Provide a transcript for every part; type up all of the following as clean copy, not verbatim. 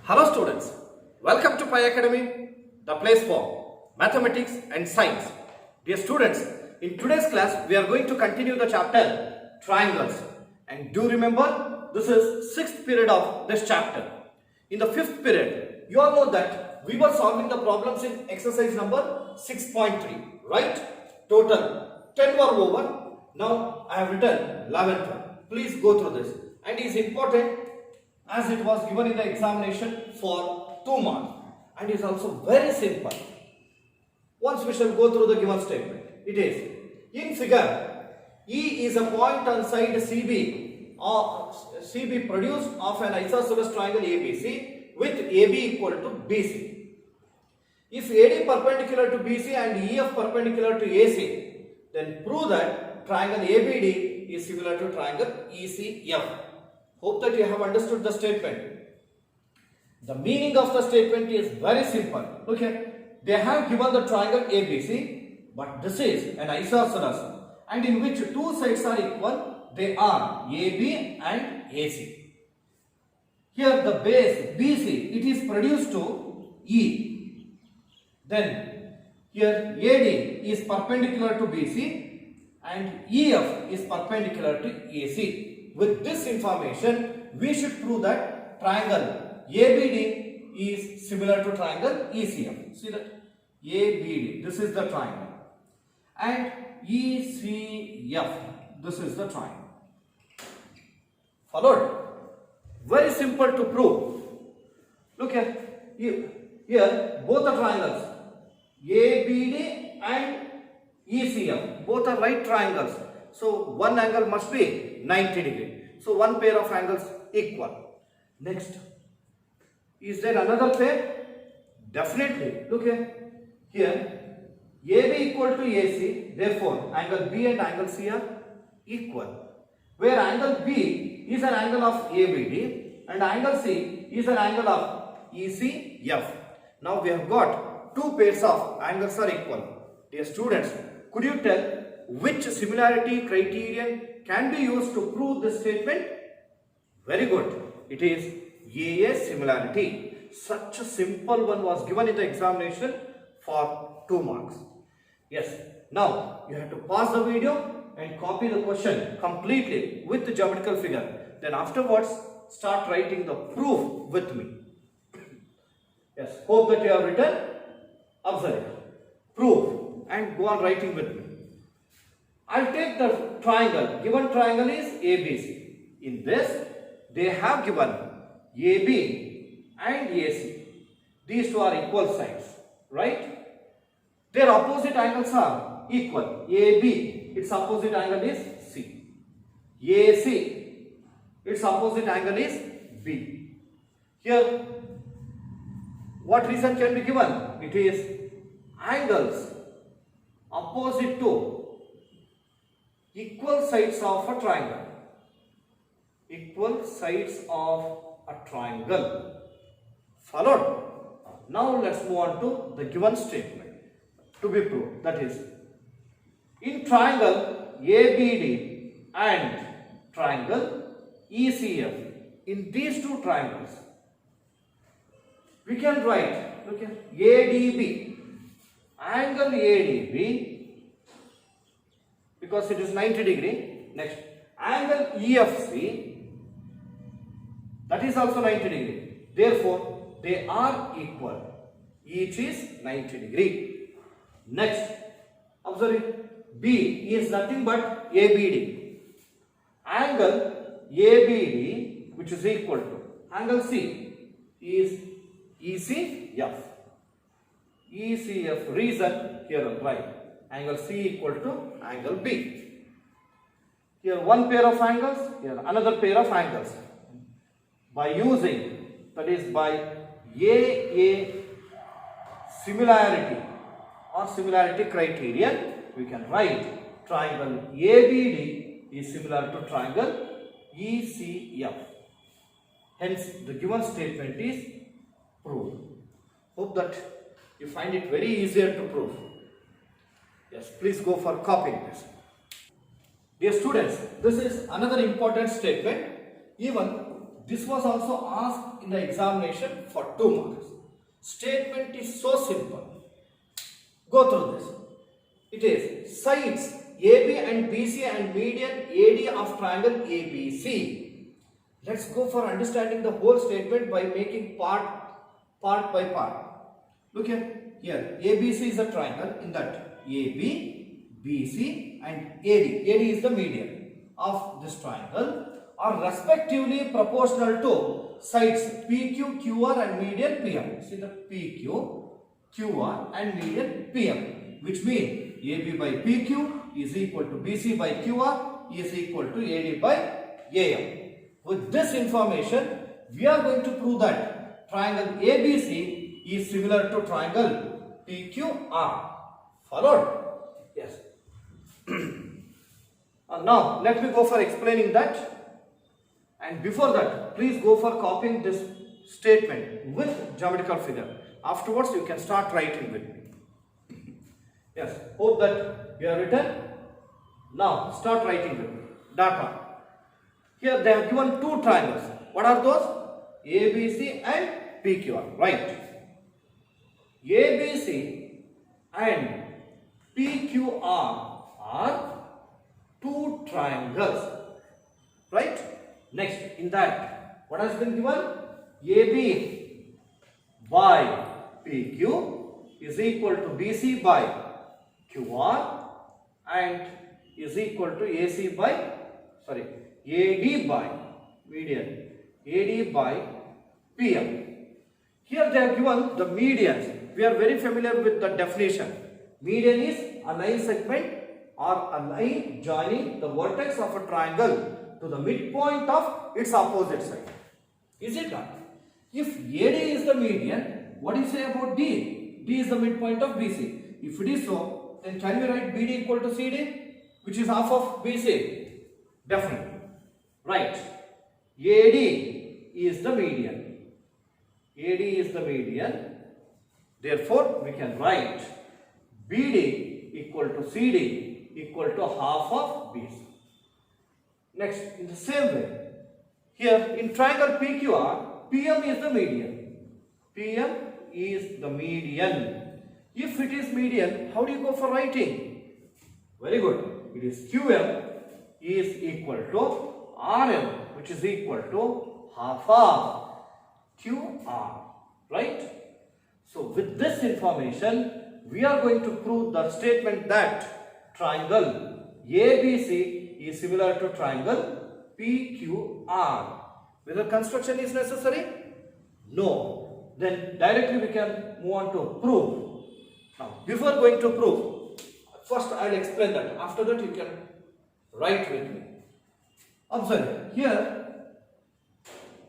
Hello students, welcome to Pi Academy, the place for mathematics and science. Dear students, in today's class we are going to continue the chapter triangles. And do remember, this is 6th period of this chapter. In the 5th period, you all know that we were solving the problems in exercise number 6.3, right? Total 10 were over. Now I have written 11th one. Please go through this. And it is important as it was given in the examination for 2 marks, and is also very simple. Once we shall go through the given statement. It is, in figure, E is a point on side CB or CB produced of an isosceles triangle ABC with AB equal to BC. If AD perpendicular to BC and EF perpendicular to AC, then prove that triangle ABD is similar to triangle ECF. Hope that you have understood the statement. The meaning of the statement is very simple. Look here. They have given the triangle ABC, but this is an isosceles, and in which two sides are equal. They are AB and AC. Here the base BC, it is produced to E. Then here AD is perpendicular to BC and EF is perpendicular to AC. With this information, we should prove that triangle ABD is similar to triangle ECF. See that? ABD, this is the triangle. And ECF, this is the triangle. Followed? Very simple to prove. Look here. Here, both the triangles, ABD and ECF, both are right triangles. So, one angle must be 90 degree. So, one pair of angles equal. Next, is there another pair? Definitely. Look here. Here, AB equal to AC. Therefore, angle B and angle C are equal. Where angle B is an angle of ABD and angle C is an angle of ECF. Now, we have got two pairs of angles are equal. Dear students, could you tell which similarity criterion can be used to prove this statement? Very good. It is AA similarity. Such a simple one was given in the examination for 2 marks. Yes. Now you have to pause the video and copy the question completely with the geometrical figure. Then afterwards start writing the proof with me. Yes. Hope that you have written. Observe. Proof and go on writing with me. I'll take the triangle. Given triangle is ABC. In this, they have given AB and AC. These two are equal sides, right? Their opposite angles are equal. AB, its opposite angle is C. AC, its opposite angle is B. Here, what reason can be given? It is angles opposite to equal sides of a triangle. Equal sides of a triangle. Followed? Now let's move on to the given statement to be proved. That is, in triangle ABD and triangle ECF, in these two triangles, we can write, look here, ADB, angle ADB, because it is 90 degree. Next, angle EFC, that is also 90 degree. Therefore, they are equal. Each is 90 degree. Next, observe, B is nothing but ABD. Angle ABD, which is equal to angle C, is ECF. ECF, reason here I'll write. Angle C equal to angle B. Here one pair of angles, here another pair of angles. By using, that is by AA similarity or similarity criterion, we can write triangle ABD is similar to triangle ECF. Hence, the given statement is proved. Hope that you find it very easier to prove. Yes, please go for copying this. Dear students, this is another important statement. Even this was also asked in the examination for 2 marks. Statement is so simple. Go through this. It is sides AB and BC and median AD of triangle ABC. Let's go for understanding the whole statement by making part by part. Look here. ABC is a triangle. In that AB, BC and AD. AD is the median of this triangle are respectively proportional to sides PQ, QR and median PM. See the PQ, QR and median PM, which means AB by PQ is equal to BC by QR is equal to AD by AM. With this information, we are going to prove that triangle ABC is similar to triangle PQR. Followed? Yes. Now, let me go for explaining that. And before that, please go for copying this statement with geometrical figure. Afterwards, you can start writing with me. Yes, hope that you have written. Now, start writing with me. Data. Here they have given 2 triangles. What are those? ABC and PQR. Right. ABC and PQR are 2 triangles. Right. Next, in that, what has been given? AB by PQ is equal to BC by QR and is equal to AD by median, AD by PM. Here they have given the medians. We are very familiar with the definition. Median is a line segment or a line joining the vertex of a triangle to the midpoint of its opposite side. Is it not? If AD is the median, what do you say about D? D is the midpoint of BC. If it is so, then can we write BD equal to CD, which is half of BC? Definitely. Right. AD is the median. AD is the median. Therefore, we can write BD equal to CD equal to half of BC. Next, in the same way, here in triangle PQR, PM is the median. PM is the median. If it is median, how do you go for writing? Very good. It is QM is equal to RM, which is equal to half of QR. Right? So, with this information, we are going to prove the statement that triangle ABC is similar to triangle PQR. Whether construction is necessary? No. Then directly we can move on to proof. Now, before going to proof, first I will explain that. After that you can write with me. Observe here,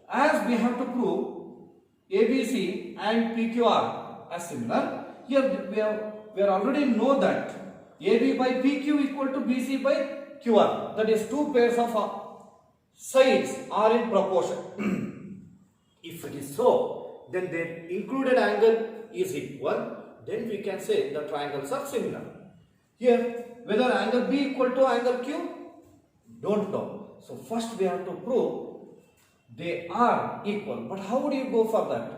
as we have to prove ABC and PQR are similar, here we already know that AB by PQ equal to BC by QR, that is 2 pairs of sides are in proportion. If it is so, then their included angle is equal, then we can say the triangles are similar. Here, whether angle B equal to angle Q, don't know. So first we have to prove they are equal. But how would you go for that?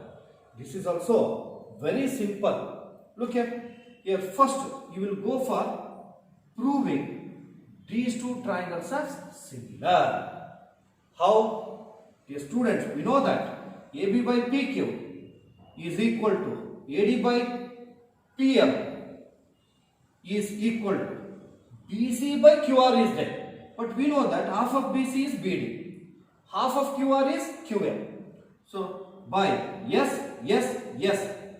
This is also very simple. Look here, first you will go for proving these 2 triangles are similar. How? Dear students, we know that AB by PQ is equal to AD by PM is equal to BC by QR is there. But we know that half of BC is BD. Half of QR is QM. So, by yes,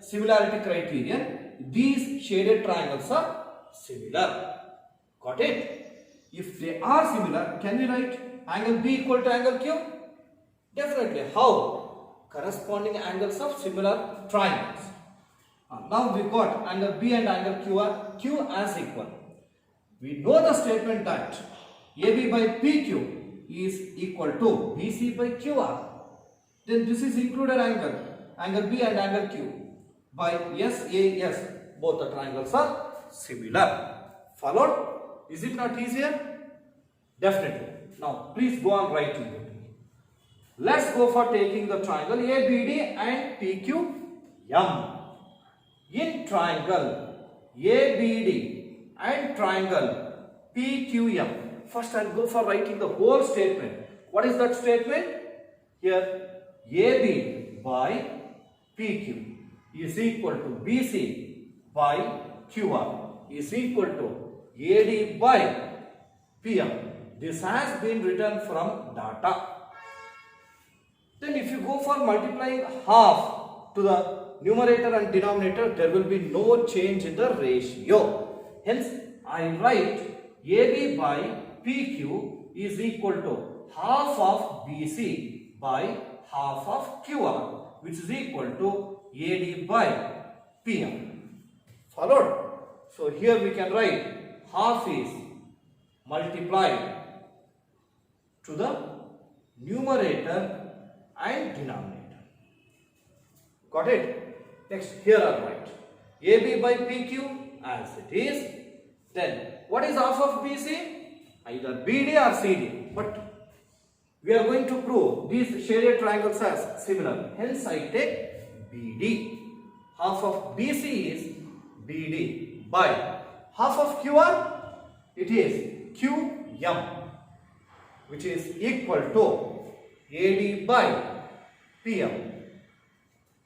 similarity criterion, these shaded triangles are similar. Got it? If they are similar, can we write angle B equal to angle Q? Definitely. How? Corresponding angles of similar triangles. Now we got angle B and angle Q are Q as equal. We know the statement that AB by PQ is equal to BC by QR. Then this is included angle B and angle Q. By SAS, both the triangles are similar. Followed? Is it not easier? Definitely. Now, please go on writing with me. Let's go for taking the triangle ABD and PQM. In triangle ABD and triangle PQM, first I'll go for writing the whole statement. What is that statement? Here AB by PQ is equal to BC by QR is equal to AD by PM. This has been written from data. Then if you go for multiplying half to the numerator and denominator, there will be no change in the ratio. Hence, I write AB by PQ is equal to half of BC by half of QR, which is equal to AD by PM. Followed? So here we can write half is multiplied to the numerator and denominator. Got it? Next, here I write AB by PQ as it is. Then, what is half of BC? Either BD or CD. But we are going to prove these shaded triangles as similar. Hence, I take BD. Half of BC is BD by half of QR. It is QM, which is equal to AD by PM.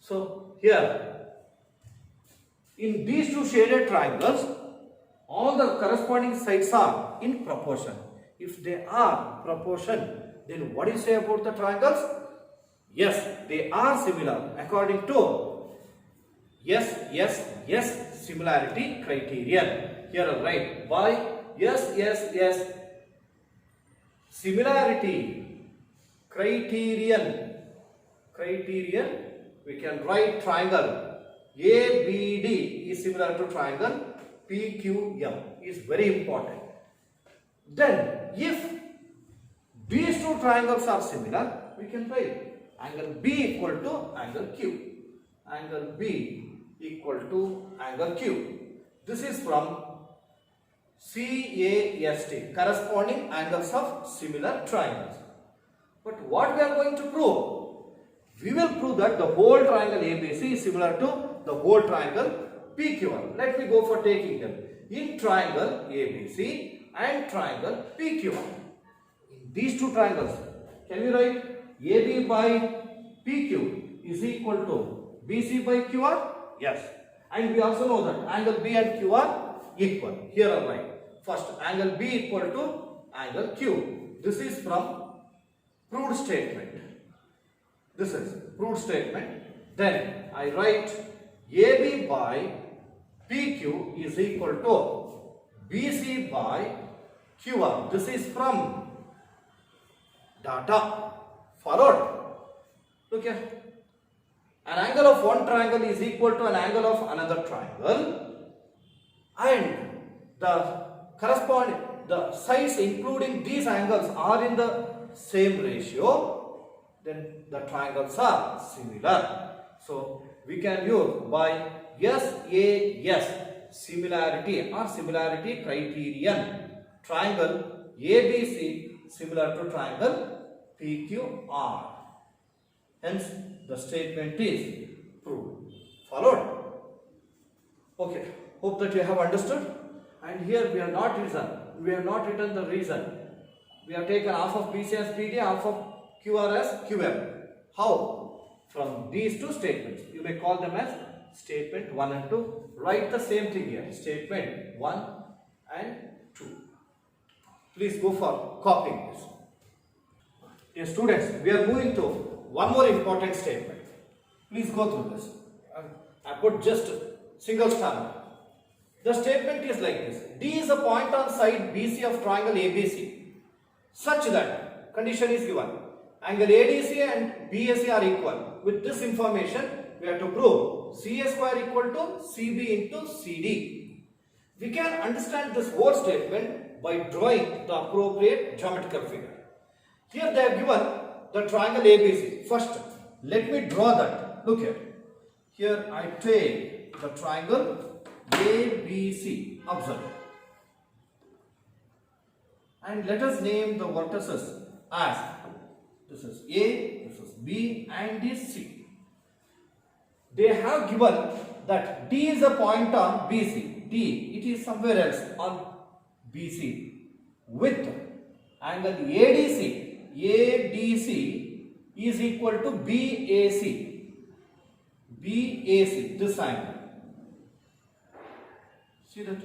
So here, in these two shaded triangles, all the corresponding sides are in proportion. If they are proportion, then what do you say about the triangles? Yes, they are similar according to yes similarity criterion. Here I write by yes similarity criterion, we can write triangle ABD is similar to triangle PQM is very important. Then if these two triangles are similar, we can write angle B equal to angle Q. Angle B equal to angle Q. This is from CAST, corresponding angles of similar triangles. But what we are going to prove? We will prove that the whole triangle ABC is similar to the whole triangle PQR. Let me go for taking them. In triangle ABC and triangle PQR. In these two triangles, can we write AB by PQ is equal to BC by QR? Yes. And we also know that angle B and Q are equal. Here I write. First, angle B equal to angle Q. This is from proved statement. This is proved statement. Then I write AB by PQ is equal to BC by QR. This is from data. Followed. Look here. An angle of one triangle is equal to an angle of another triangle, and the sides including these angles are in the same ratio, then the triangles are similar. So we can use by SAS similarity or similarity criterion triangle ABC similar to triangle PQR. Hence the statement is proved. Followed? Okay. Hope that you have understood. And here we have not written the reason. We have taken half of BC as BD, half of QR as QM. How? From these two statements. You may call them as statement 1 and 2. Write the same thing here. Statement 1 and 2. Please go for copying this. Yes, students, we are moving to one more important statement. Please go through this. I put just a single star. The statement is like this. D is a point on side BC of triangle ABC such that condition is given. Angle ADC and BAC are equal. With this information, we have to prove CA square equal to CB into CD. We can understand this whole statement by drawing the appropriate geometrical figure. Here they have given the triangle ABC. First, let me draw that. Look here. Here I take the triangle ABC. Observe. And let us name the vertices as this is A, this is B, and this C. They have given that D is a point on BC. D, it is somewhere else on BC with angle ADC. ADC is equal to BAC. BAC, this angle. See that?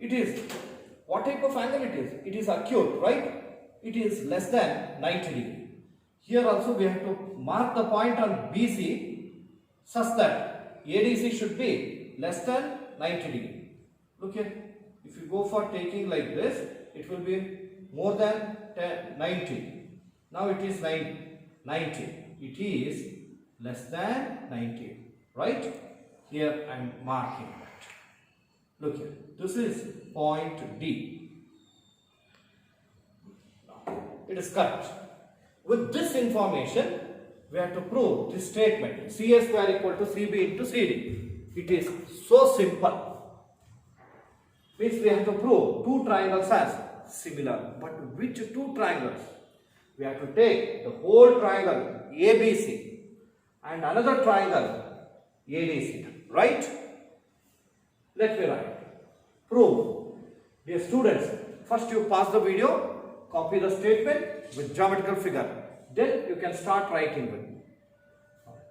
It is, what type of angle it is? It is acute, right? It is less than 90 degree. Here also we have to mark the point on BC such that ADC should be less than 90 degree. Look here, if you go for taking like this, it will be more than 90. Now it is 90. It is less than 90, right? Here I am marking that. Look here, this is point D. It is correct. With this information, we have to prove this statement CA square equal to CB into CD. It is so simple. Means we have to prove two triangles as similar. But which two triangles? We have to take the whole triangle ABC and another triangle ADC. Right? Let me write. Prove. Dear students, first you pause the video, copy the statement with geometrical figure. Then you can start writing with me.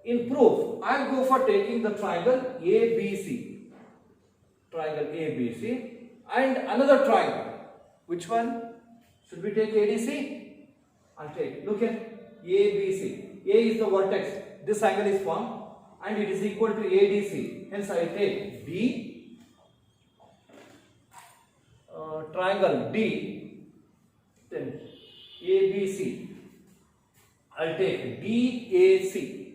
In proof, I will go for taking the triangle ABC. Triangle ABC and another triangle. Which one? Should we take ADC? I'll take. Look at ABC. A is the vertex. This angle is formed and it is equal to ADC. Hence I take B. Triangle D, then ABC. I'll take DAC.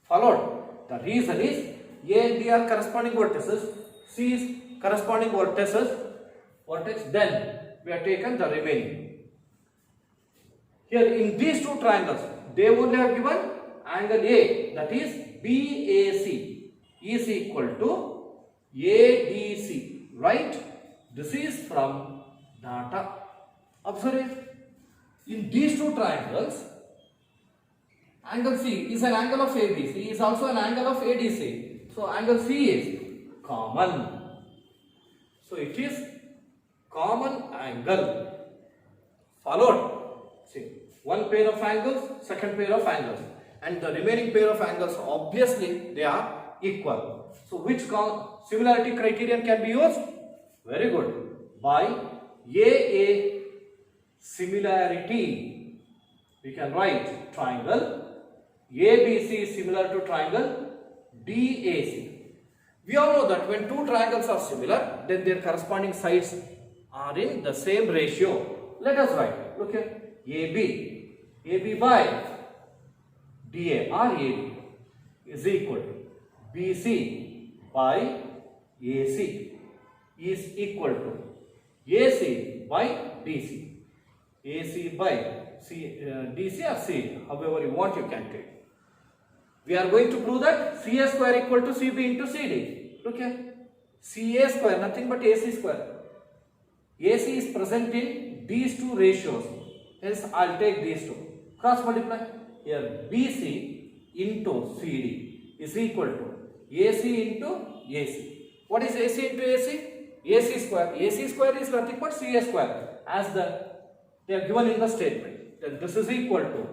Followed. The reason is A and B are corresponding vertices, C is corresponding vertex, then we have taken the remaining. Here in these two triangles, they only have given angle A, that is BAC is equal to ADC, right? This is from data. Observe, in these two triangles, angle C is an angle of ABC, is also an angle of ADC. So angle C is common. So it is common angle. Followed, see, one pair of angles, second pair of angles, and the remaining pair of angles, obviously they are equal. So which similarity criterion can be used? Very good. By AA similarity, we can write triangle ABC is similar to triangle DAC. We all know that when two triangles are similar, then their corresponding sides are in the same ratio. Let us write. Look here. AB by DA or AD is equal to BC by AC is equal to AC by DC. AC by DC or CD, however you want you can take. We are going to prove that CA square equal to CB into CD. Look here. CA square, nothing but AC square. AC is present in these two ratios. Hence, I'll take these two. Cross multiply. Here, BC into CD is equal to AC into AC. What is AC into AC? AC square. AC square is nothing but CA square, as they are given in the statement. Then this is equal to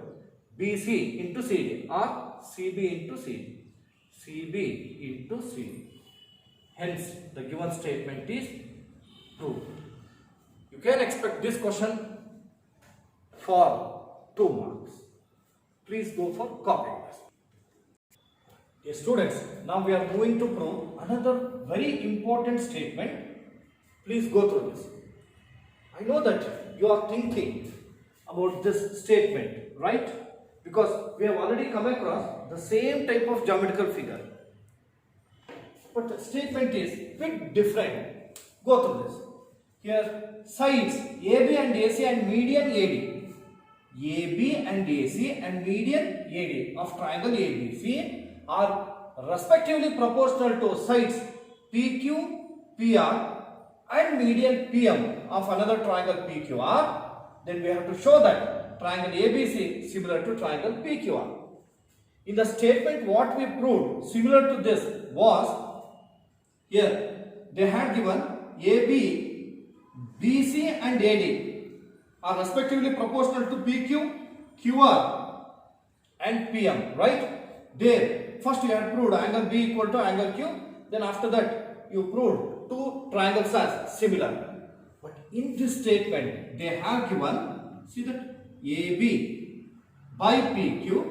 BC into CD or CB into CD. CB into CD. Hence, the given statement is true. You can expect this question for 2 marks. Please go for copying this. Yes, students, now we are going to prove another very important statement. Please go through this. I know that you are thinking about this statement, right? Because we have already come across the same type of geometrical figure. But the statement is a bit different. Go through this. Here, sides AB and AC and median AD. AB and AC and median AD of triangle ABC are respectively proportional to sides PQ, PR and median PM of another triangle PQR. Then we have to show that triangle ABC similar to triangle PQR. In the statement what we proved similar to this was, here they had given AB, BC and AD are respectively proportional to PQ, QR and PM, right? There, first you had proved angle B equal to angle Q, then after that you proved two triangles as similar. But in this statement, they have given, see that AB by PQ,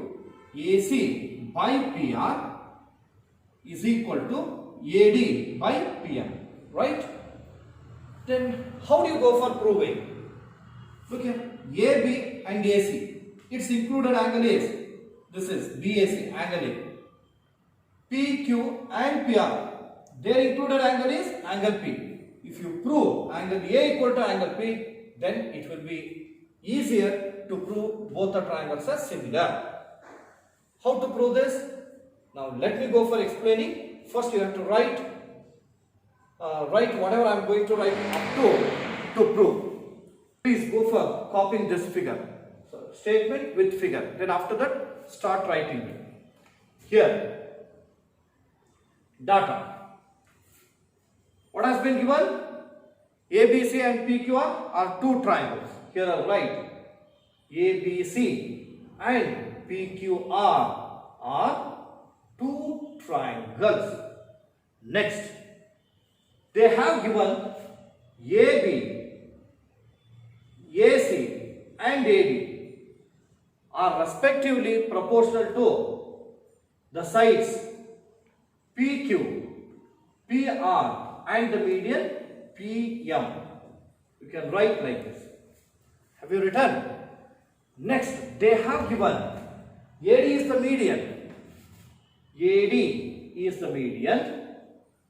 AC by PR is equal to AD by PM, right? Then how do you go for proving? Look here, AB and AC, it's included angle A. This is BAC, angle A. PQ and PR, their included angle is angle P. If you prove angle A equal to angle P, then it will be easier to prove both the triangles are similar. How to prove this? Now let me go for explaining. First you have to write whatever I am going to write up to prove. Please go for copying this figure. So statement with figure. Then after that start writing it. Here, data. What has been given? ABC and PQR are two triangles. Here I write ABC and PQR are two triangles. Next, they have given AB, AC and AD are respectively proportional to the sides PQ, PR and the median PM. You can write like this. Have you written? Next, they have given AD is the median. AD is the median.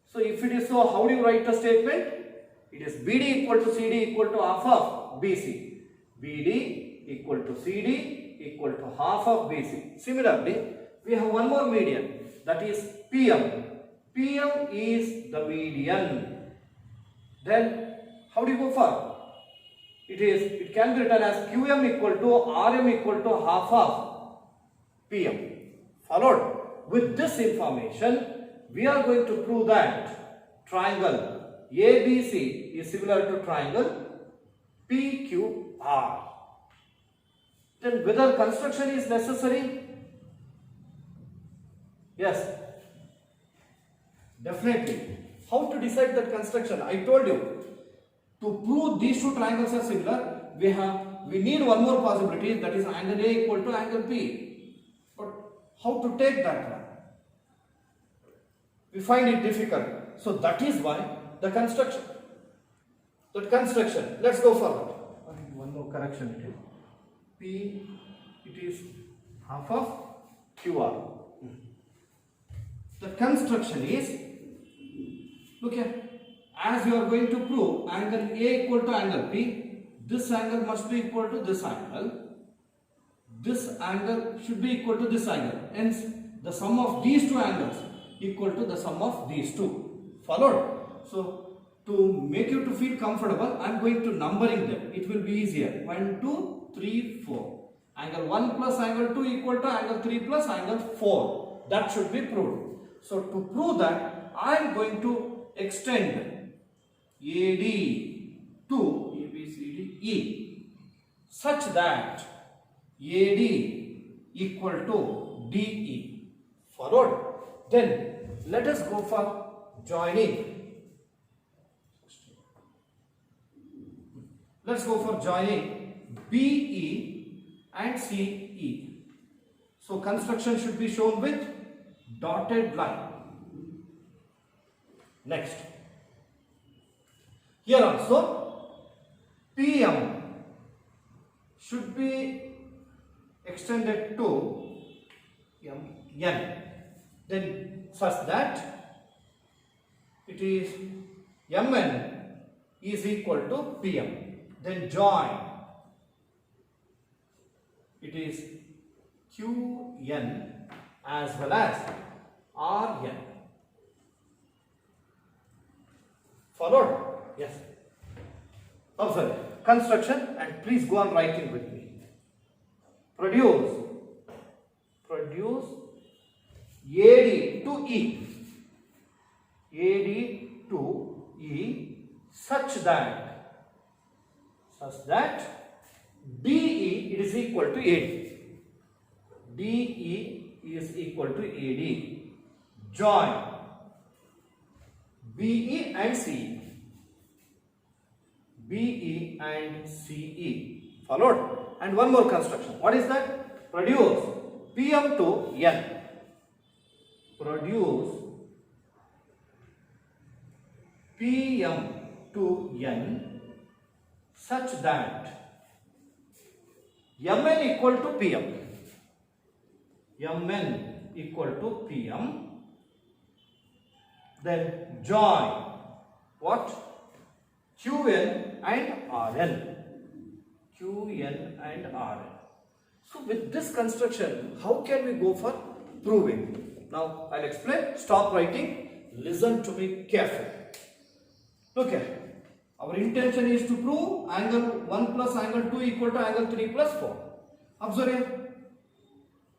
So if it is so, how do you write the statement? It is BD equal to CD equal to half of BC. BD equal to CD equal to half of BC. Similarly, we have one more median, that is PM. PM is the median. Then how do you go for? It can be written as QM equal to RM equal to half of PM. Followed? With this information, we are going to prove that triangle ABC is similar to triangle PQR. Then whether construction is necessary? Yes, definitely. How to decide that construction? I told you, to prove these two triangles are similar, we need one more possibility, that is angle A equal to angle P. But how to take that one? We find it difficult. So that is why the construction. Let's go forward. One more correction it is. P, it is half of QR. The construction is, look here, as you are going to prove angle A equal to angle P, this angle must be equal to this angle. This angle should be equal to this angle. Hence, the sum of these two angles equal to the sum of these two. Followed? So, to make you to feel comfortable, I am going to numbering them. It will be easier. 1, 2, 3, 4. Angle 1 plus angle 2 equal to angle 3 plus angle 4. That should be proved. So, to prove that, I am going to extend AD to ABCDE such that AD equal to DE. Followed? Then let us go for joining. Let's go for joining BE and CE. So construction should be shown with dotted line. Next, here also PM should be extended to MN, then such that it is MN is equal to PM. Then join, it is QN as well as RN. Followed? Yes. Observe construction and please go on writing with me. produce AD to E, AD to E such that DE it is equal to AD. DE is equal to AD. Join BE and CE. BE and CE. Followed? And one more construction. What is that? Produce PM to N. Produce PM to N such that Mn equal to PM. Mn equal to PM. Then join what? Qn and Rn. Qn and Rn. So with this construction, how can we go for proving? Now I'll explain. Stop writing. Listen to me carefully. Look here. Our intention is to prove angle 1 plus angle 2 equal to angle 3 plus 4. Observe here.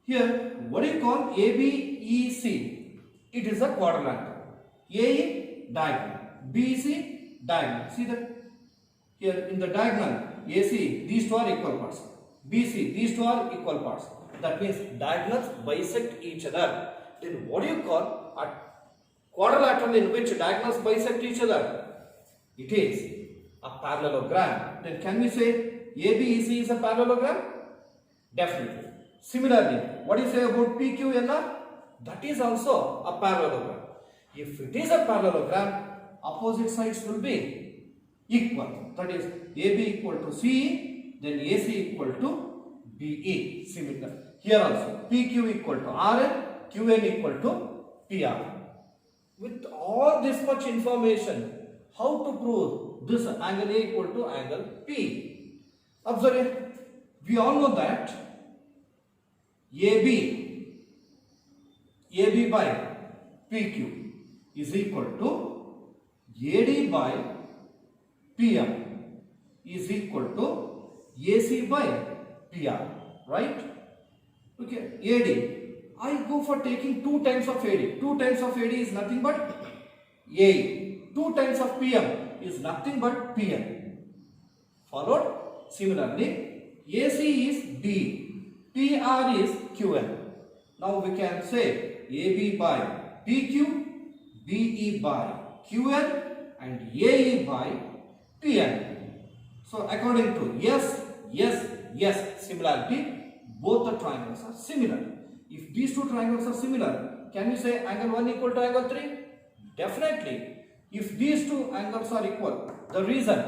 Here, what do you call ABEC? It is a quadrilateral. AE diagonal, BC diagonal. See that? Here in the diagonal, AC, these two are equal parts. BC, these two are equal parts. That means diagonals bisect each other. Then what do you call a quadrilateral in which diagonals bisect each other? It is a parallelogram. Then can we say ABEC is a parallelogram? Definitely. Similarly, what do you say about PQNR? That is also a parallelogram. If it is a parallelogram, opposite sides will be equal. That is AB equal to CE, then AC equal to BE. Similar. Here also PQ equal to RN, QN equal to PR. With all this much information, how to prove this angle A equal to angle P? Observe it. We all know that AB by PQ is equal to AD by PM is equal to AC by PR, right? Okay, AD. I go for taking 2 times of AD. 2 times of AD is nothing but AE. 2 times of PM is nothing but PM. Followed? Similarly, AC is D. PR is QN. Now we can say AB by PQ, BE by QN and AE by PN. So according to yes, similarity, both the triangles are similar. If these two triangles are similar, can we say angle 1 equal to angle 3? Definitely. If these two angles are equal, the reason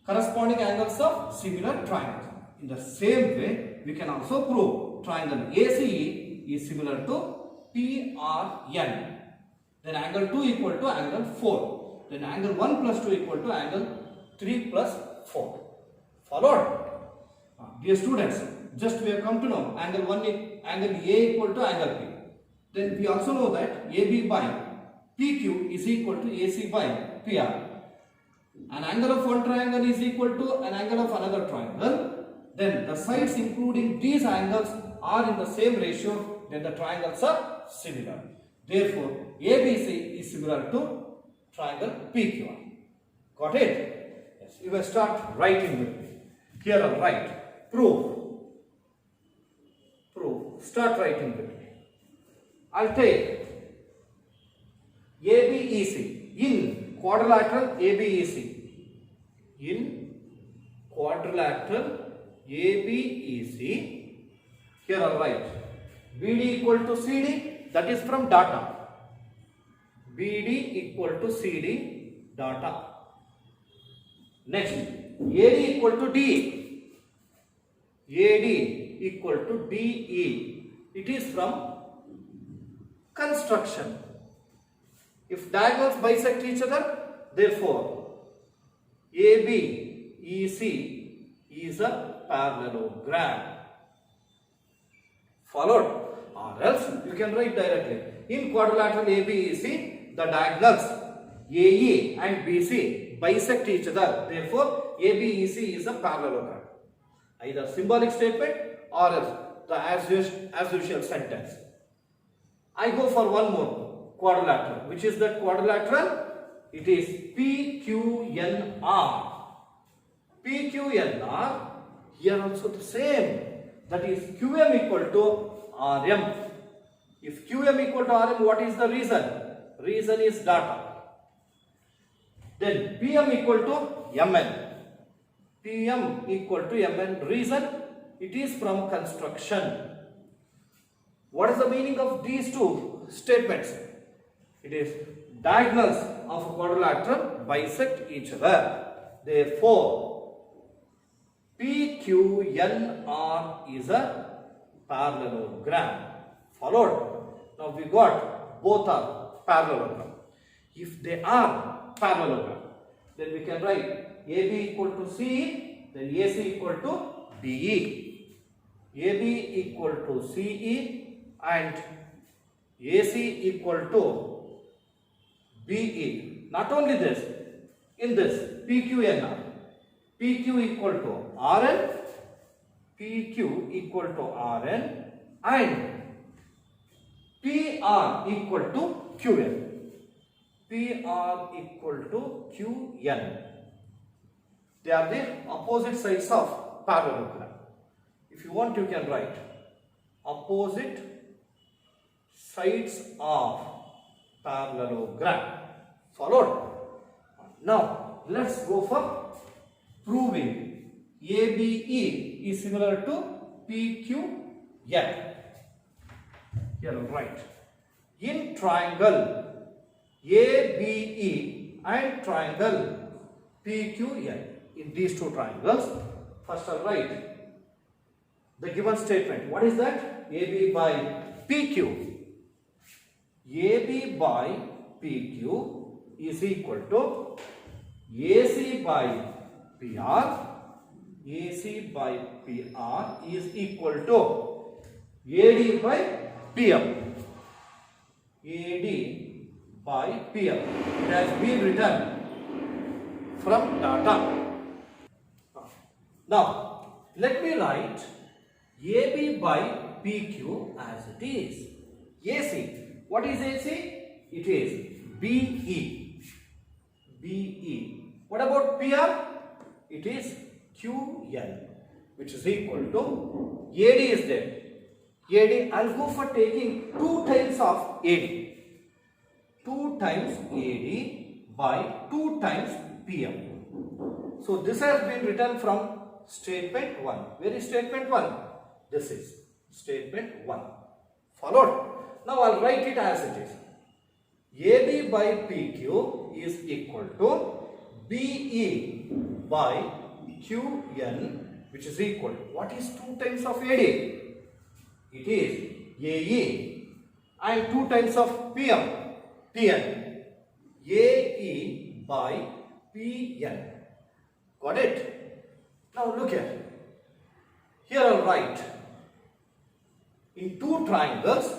corresponding angles of similar triangles. In the same way, we can also prove triangle ACE is similar to PRN. Then angle 2 equal to angle 4. Then angle 1 plus 2 equal to angle 3 plus 4. Followed? Dear students, just we have come to know angle A equal to angle P. Then we also know that AB by PQ is equal to AC by PR. An angle of one triangle is equal to an angle of another triangle. Then the sides including these angles are in the same ratio, then the triangles are similar. Therefore, ABC is similar to triangle PQR. Got it? Yes. You will start writing with me. Here I'll write. Prove. Start writing with me. I'll take ABEC in quadrilateral ABEC. In quadrilateral ABEC, here I'll write BD equal to CD, that is from data. BD equal to CD data. Next, AD equal to DE. AD equal to DE. It is from construction. If diagonals bisect each other, therefore ABEC is a parallelogram. Followed? Or else you can write directly. In quadrilateral ABEC, the diagonals AE and BC bisect each other. Therefore, ABEC is a parallelogram. either symbolic statement or else the as usual sentence. I go for one more quadrilateral. Which is that quadrilateral? It is PQNR. PQNR, here also the same. That is QM equal to RM. If QM equal to RM, what is the reason? Reason is data. Then PM equal to MN. PM equal to MN. Reason? It is from construction. What is the meaning of these two statements? It is diagonals of a quadrilateral bisect each other. Therefore, PQNR is a parallelogram. Followed. Now we got both are parallelogram. If they are parallelogram, then we can write AB equal to CE, then AC equal to DE. AB equal to CE and AC equal to BE. Not only this, in this PQNR, PQ equal to RN, PQ equal to RN and PR equal to QN. PR equal to QN. They are the opposite sides of parallelogram. If you want, you can write opposite sides of parallelogram. Followed. Now, let's go for proving ABE is similar to PQN. Here, right. In triangle ABE and triangle PQN, in these two triangles, first I'll write the given statement. What is that? AB by PQ. AB by PQ is equal to AC by PR. AC by PR is equal to AD by PM. AD by PM. It has been written from data. Now, let me write AB by PQ as it is. AC. What is AC? It is BE. BE. What about PR? It is QN, which is equal to AD is there. AD, I'll go for taking 2 times of AD. 2 times AD by 2 times PM. So this has been written from statement 1. Where is statement 1? This is statement 1. Followed. Now I'll write it as it is. AB by PQ is equal to BE by QN, which is equal to, what is 2 times of AD? It is AE and 2 times of PM, PN. AE by PN. Got it? Now look here. Here I'll write, in 2 triangles,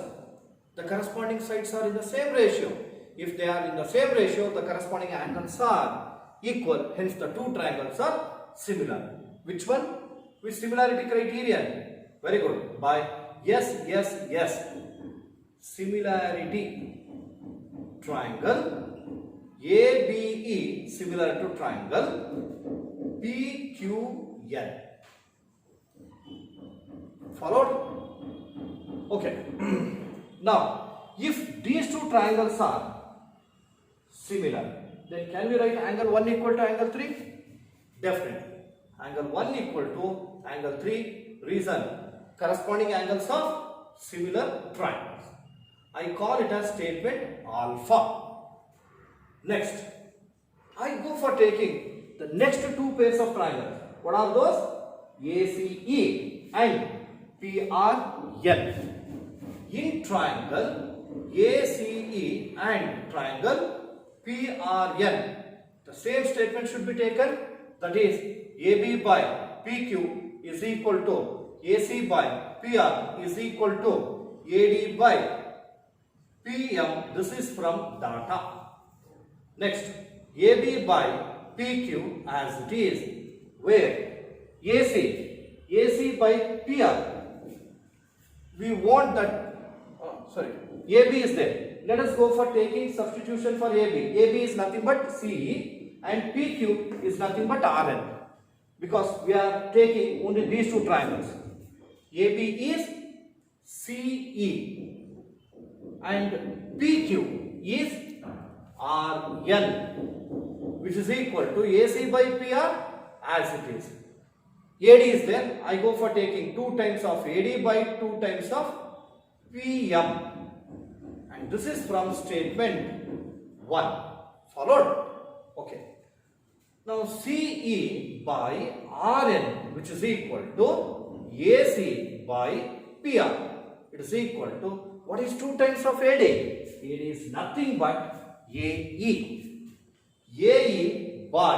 the corresponding sides are in the same ratio. If they are in the same ratio, the corresponding angles are equal. Hence, the 2 triangles are similar. Which one? Which similarity criterion? Very good. By yes. Similarity. Triangle ABE similar to triangle PQN. Followed? Okay. Now, if these 2 triangles are similar, then can we write angle 1 equal to angle 3? Definitely. Angle 1 equal to angle 3. Reason, corresponding angles of similar triangles. I call it as statement alpha. Next, I go for taking the next 2 pairs of triangles. What are those? ACE and PRN. In triangle ACE and triangle PRN, the same statement should be taken. That is, AB by PQ is equal to AC by PR is equal to AD by PM. This is from data. Next, AB by PQ as it is, where AC AC by PR. We want that, AB is there. Let us go for taking substitution for AB. AB is nothing but CE and PQ is nothing but RN. Because we are taking only these two triangles. AB is CE and PQ is RN, which is equal to AC by PR as it is. AD is there. I go for taking 2 times of AD by 2 times of PM. And this is from statement 1. Followed? Okay. Now CE by RN, which is equal to AC by PR. It is equal to, what is 2 times of AD? It is nothing but AE. AE by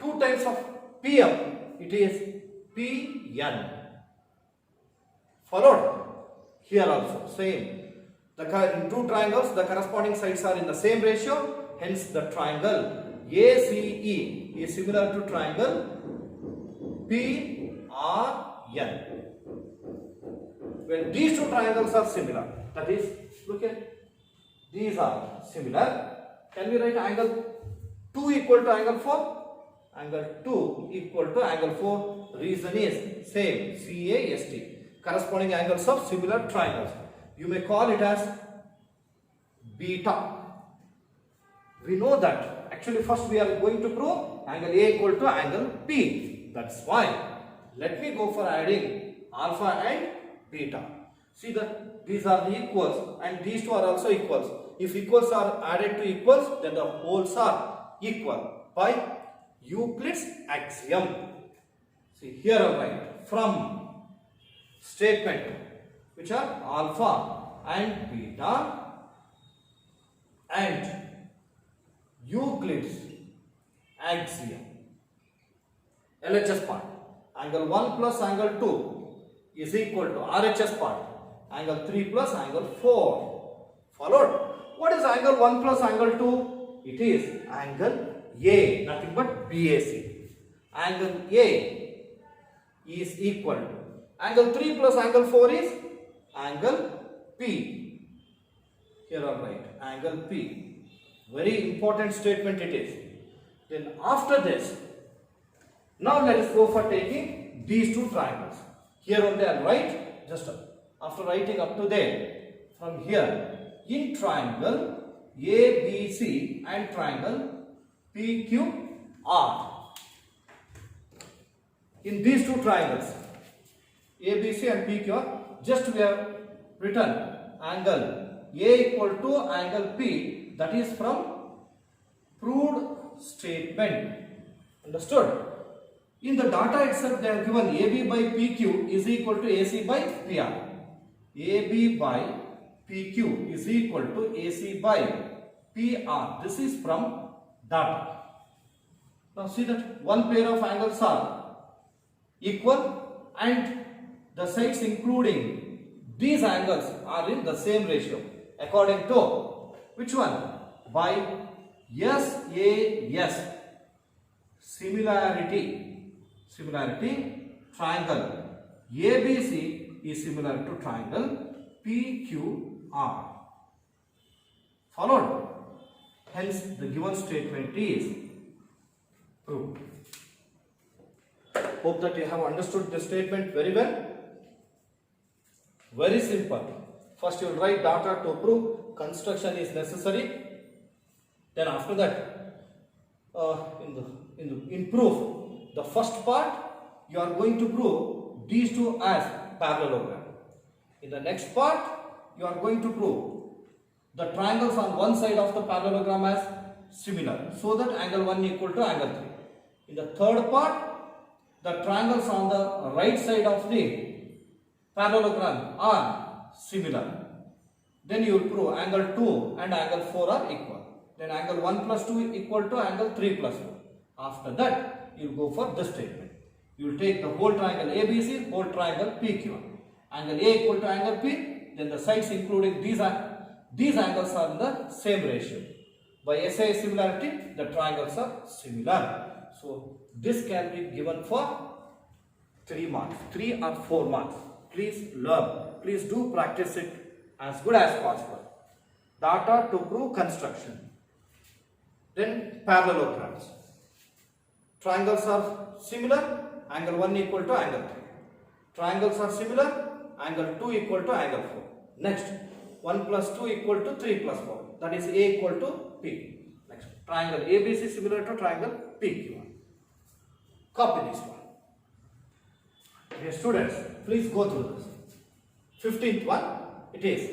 2 times of PM. It is PN. Followed? Here also same. In 2 triangles, the corresponding sides are in the same ratio. Hence, the triangle ACE is similar to triangle PRN. When these 2 triangles are similar, that is, look at these are similar. Can we write angle 2 equal to angle 4? Angle 2 equal to angle 4. Reason is same, CAST. Corresponding angles of similar triangles. You may call it as beta. We know that. Actually, first we are going to prove angle A equal to angle P. That's why. Let me go for adding alpha and beta. See that these are the equals and these two are also equals. If equals are added to equals, then the wholes are equal by Euclid's axiom. See, here I write from statement which are alpha and beta and Euclid's axiom. LHS part. Angle 1 plus angle 2 is equal to RHS part. Angle 3 plus angle 4. Followed? What is angle 1 plus angle 2? It is angle A, nothing but BAC. Angle A is equal to angle 3 plus angle 4 is angle P. Here I write angle P. Very important statement it is. Then after this, now let us go for taking these 2 triangles. Here only I will write, just after writing up to there, from here, in triangle ABC and triangle PQR. In these 2 triangles, ABC and PQR, just we have written angle A equal to angle P, that is from proved statement. Understood? In the data itself, they have given AB by PQ is equal to AC by PR. AB by PQ is equal to AC by PR. This is from data. Now see that one pair of angles are equal and the sides including these angles are in the same ratio. According to which one? By SAS, similarity. Triangle ABC is similar to triangle PQR. Followed? Hence, the given statement is proved. Hope that you have understood the statement very well. Very simple. First, you will write data to prove construction is necessary. Then, after that, in proof, the first part you are going to prove these 2 as parallelogram. In the next part, you are going to prove the triangles on one side of the parallelogram as similar, so that angle 1 equal to angle 3. In the third part, the triangles on the right side of the parallelogram are similar. Then you will prove angle 2 and angle 4 are equal. Then angle 1 plus 2 equal to angle 3 plus 4. After that, you will go for this statement. You will take the whole triangle ABC, whole triangle PQ. Angle A equal to angle P, then the sides including these angles are in the same ratio. By SI similarity, the triangles are similar. So, this can be given for 3 marks, 3 or 4 marks. Please learn. Please do practice it as good as possible. Data to prove construction. Then parallelograms. Triangles are similar, angle 1 equal to angle 3. Triangles are similar, angle 2 equal to angle 4. Next, 1 plus 2 equal to 3 plus 4. That is A equal to P. Next, triangle ABC similar to triangle PQ1. Copy this one. Dear students, please go through this. 15th one, it is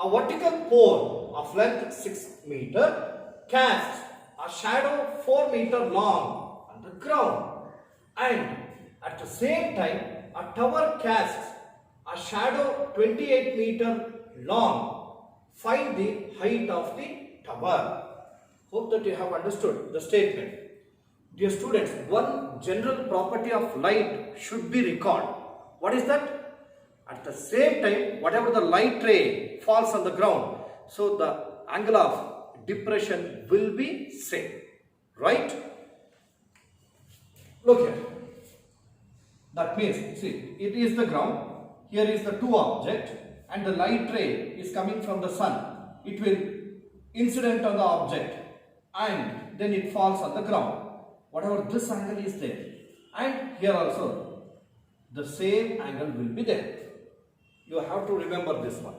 a vertical pole of length 6 meter casts a shadow 4 meter long on the ground, and at the same time a tower casts a shadow 28 meter long. Find the height of the tower. Hope that you have understood the statement. Dear students, one general property of light should be recalled. What is that? At the same time, whatever the light ray falls on the ground, so the angle of depression will be same. Right? Look here. That means, see, it is the ground. Here is the two object, and the light ray is coming from the sun. It will incident on the object, and then it falls on the ground. Whatever this angle is there, and here also the same angle will be there. You have to remember this one.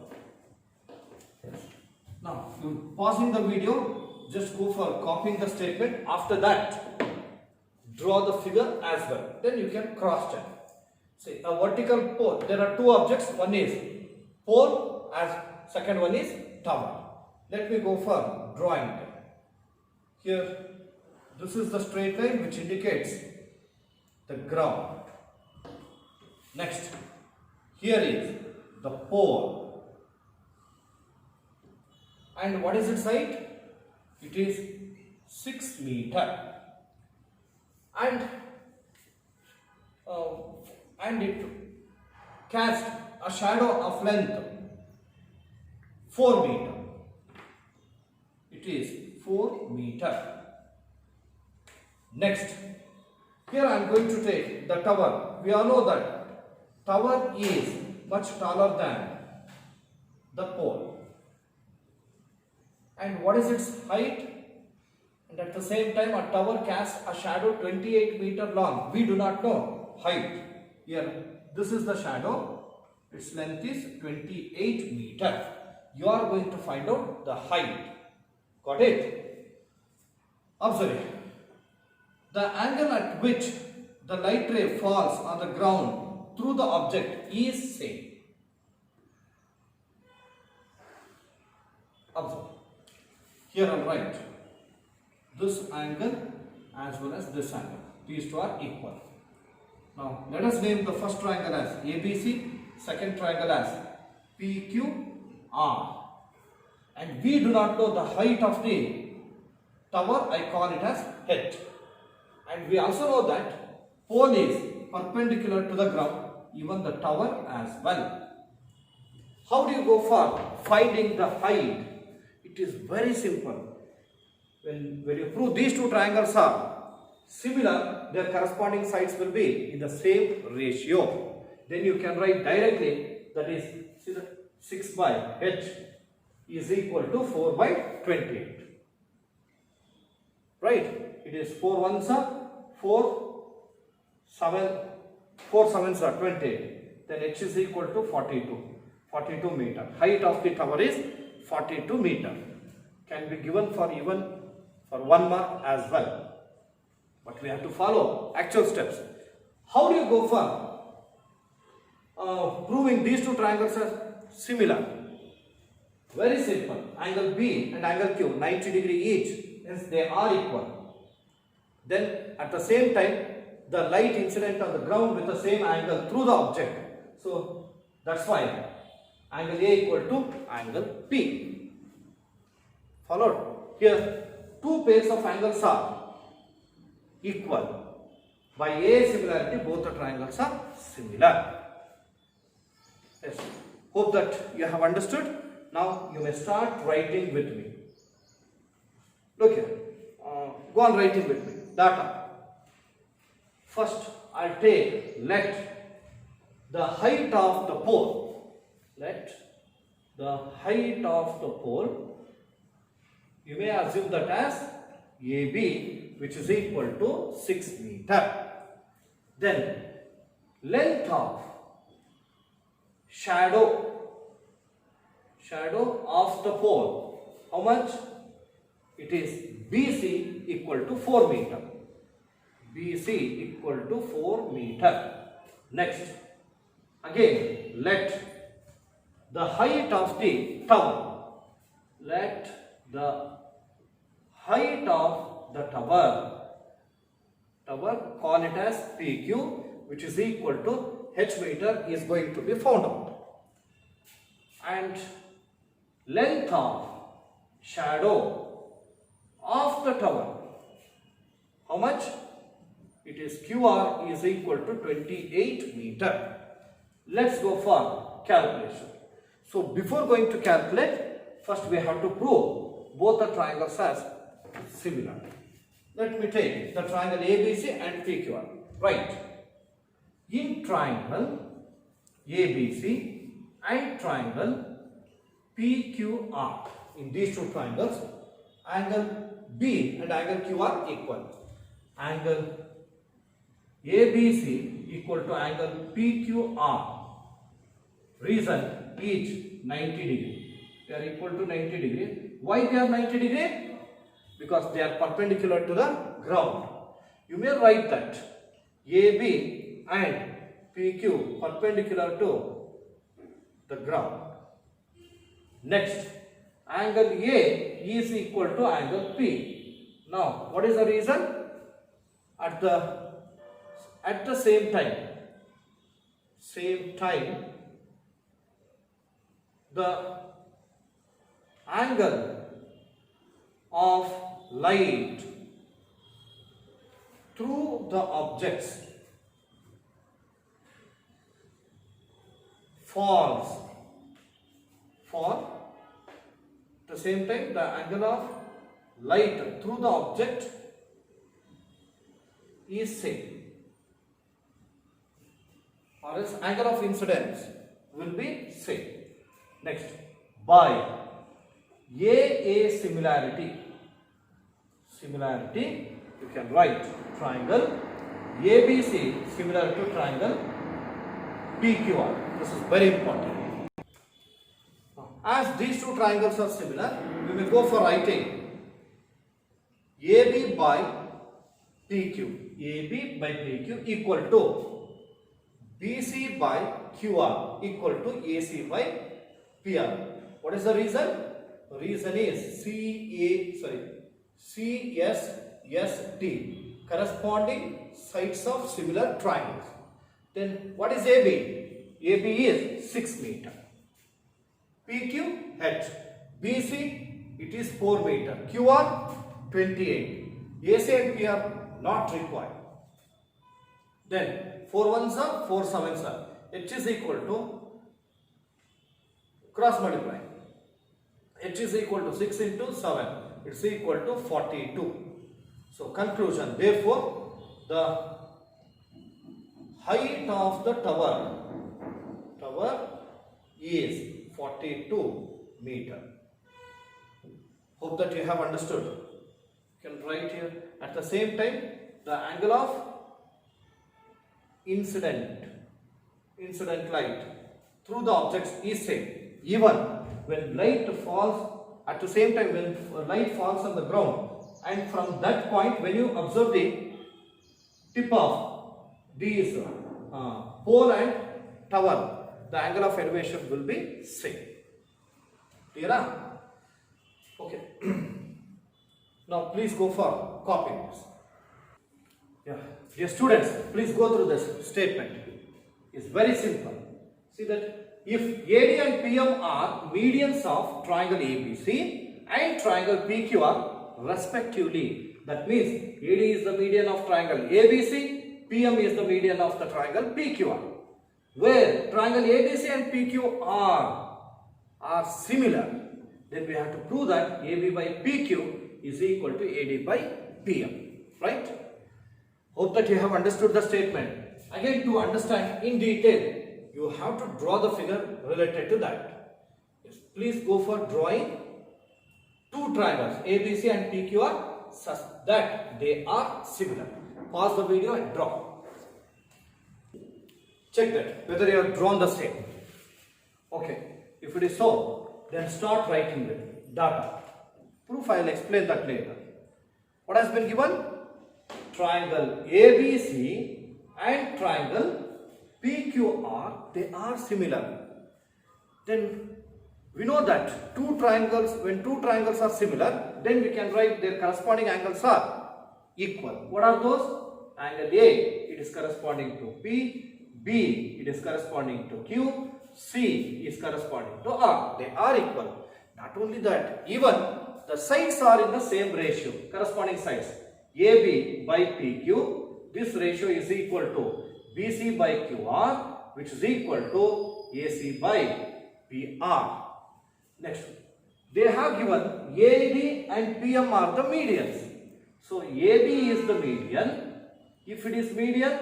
Now, you pausing the video, just go for copying the statement. After that, draw the figure as well. Then you can cross check. See, a vertical pole. There are two objects. One is pole, as second one is tower. Let me go for drawing. Here, this is the straight line which indicates the ground. Next, here is the pole. And what is its height? It is 6 meter. And it casts a shadow of length 4 meter. It is 4 meter. Next, here I am going to take the tower. We all know that tower is much taller than the pole. And what is its height? And at the same time, a tower casts a shadow 28 meter long. We do not know height. Here, this is the shadow. Its length is 28 meter. You are going to find out the height. Got it? Observe it. The angle at which the light ray falls on the ground through the object is same. Observe. Here on right, this angle as well as this angle. These two are equal. Now let us name the first triangle as ABC, second triangle as PQR. And we do not know the height of the tower. I call it as H. And we also know that pole is perpendicular to the ground, even the tower as well. How do you go for finding the height? It is very simple. When you prove these two triangles are similar, their corresponding sides will be in the same ratio. Then you can write directly, that is, see the 6 by H is equal to 4 by 28. Right? It is 4 ones are 4, 7, 4 sevens are 28. Then H is equal to 42 meter. Height of the tower is 42 meter. Can be given for even for 1 mark as well. But we have to follow actual steps. How do you go for proving these two triangles are similar? Very simple. Angle B and angle Q, 90 degree each, hence they are equal. Then at the same time, the light incident on the ground with the same angle through the object. So that's why angle A equal to angle P. Followed? Here, two pairs of angles are equal. By A similarity, both the triangles are similar. Yes. Hope that you have understood. Now you may start writing with me. Look here. Go on writing with me. Data. First, I'll take let the height of the pole, let the height of the pole, you may assume that as AB, which is equal to 6 meter. Then length of shadow of the pole, how much? It is BC equal to 4 meter. BC equal to 4 meter. Next, again let the height of the tower, let the height of the tower, call it as PQ, which is equal to H meter, is going to be found out. And length of shadow of the tower, how much? It is QR is equal to 28 meter. Let's go for calculation. So before going to calculate, first we have to prove both the triangles as similar. Let me take the triangle ABC and PQR. Right. In triangle ABC and triangle PQR, in these two triangles, angle B and angle Q are equal. Angle ABC equal to angle PQR. Reason, each 90 degree. They are equal to 90 degree. Why they are 90 degree? Because they are perpendicular to the ground. You may write that AB and PQ perpendicular to the ground. Next, angle A is equal to angle P. Now, what is the reason? At the same time, the angle of light through the objects falls. At the same time, the angle of light through the object is same, or else angle of incidence will be same. Next, by AA similarity, you can write triangle ABC similar to triangle PQR. This is very important. As these two triangles are similar, we will go for writing AB by PQ. AB by PQ equal to BC by QR equal to AC by PR. What is the reason? The reason is CSST, corresponding sides of similar triangles. Then what is AB? AB is 6 meter. PQ H. BC it is 4 meter. QR 28. AC and PR not required. Then 4 ones are 4 sevens are. H is equal to cross multiply. H is equal to 6 into 7. It's equal to 42. So conclusion. Therefore, the height of the tower is 42 meter. Hope that you have understood. You can write here. At the same time, the angle of incident light through the objects is same. Even when light falls, at the same time when light falls on the ground, and from that point when you observe the tip of these pole and tower, the angle of elevation will be same. Clear? Okay. Now please go for copying this. Yeah. Dear students, please go through this statement. It's very simple. See that if AD and PM are medians of triangle ABC and triangle PQR respectively, that means AD is the median of triangle ABC, PM is the median of the triangle PQR. Where triangle ABC and PQR are similar, then we have to prove that AB by PQ is equal to AD by PM. Right? Hope that you have understood the statement. Again, to understand in detail, you have to draw the figure related to that. Yes, please go for drawing two triangles ABC and PQR such that they are similar. Pause the video and draw. Check that whether you have drawn the same. Okay, if it is so, then start writing with data. Proof I will explain that later. What has been given? Triangle ABC and triangle PQR, they are similar. Then we know that when two triangles are similar, then we can write their corresponding angles are equal. What are those? Angle A, it is corresponding to P. B, it is corresponding to Q. C is corresponding to R. They are equal. Not only that, even the sides are in the same ratio, corresponding sides. AB by PQ, this ratio is equal to BC by QR, which is equal to AC by PR. Next, they have given AD and PM are the medians. So AB is the median. If it is median,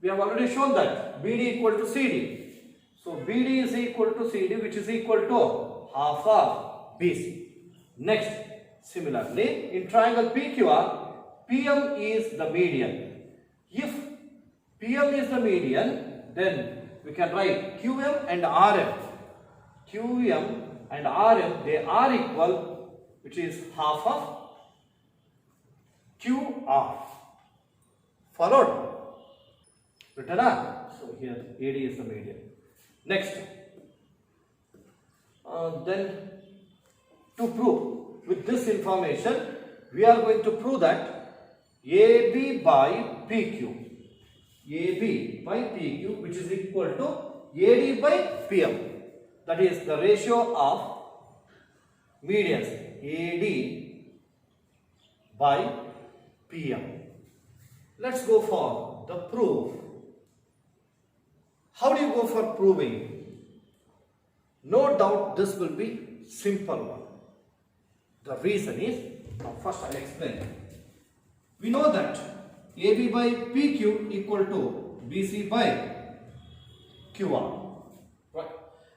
we have already shown that BD equal to CD. So BD is equal to CD, which is equal to half of BC. Next, similarly, in triangle PQR, PM is the median. If PM is the median, then we can write QM and RM. QM and RM, they are equal, which is half of QR. Followed? Written up. So here AD is the median. Next, then to prove with this information, we are going to prove that AB by PQ, AB by PQ, which is equal to AD by PM. That is the ratio of medians, AD by PM. Let's go for the proof. How do you go for proving? No doubt this will be simple one. The reason is, first I will explain. We know that AB by PQ equal to BC by QR. Right?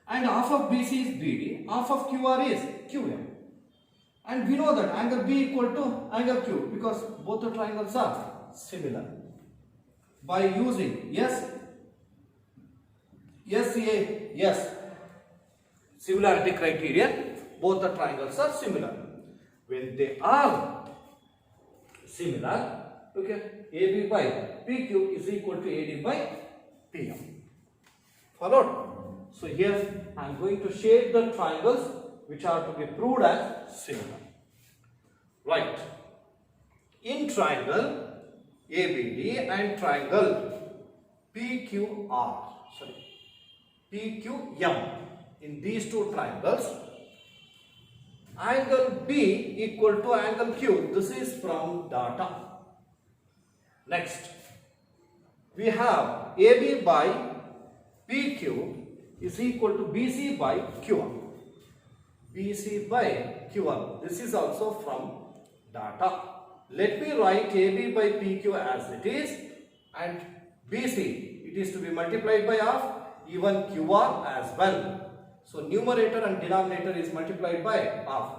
And half of BC is BD, half of QR is QM. And we know that angle B equal to angle Q because both the triangles are similar. By using similarity criterion, both the triangles are similar. When they are similar, okay, AB by PQ is equal to AD by PM. Followed? So here I am going to shade the triangles which are to be proved as similar. Right. In triangle ABD and triangle PQM, in these two triangles, angle B equal to angle Q. This is from data. Next, we have AB by PQ is equal to BC by QM. BC by QM. This is also from data. Let me write AB by PQ as it is, and BC, it is to be multiplied by half, even QR as well. So numerator and denominator is multiplied by half.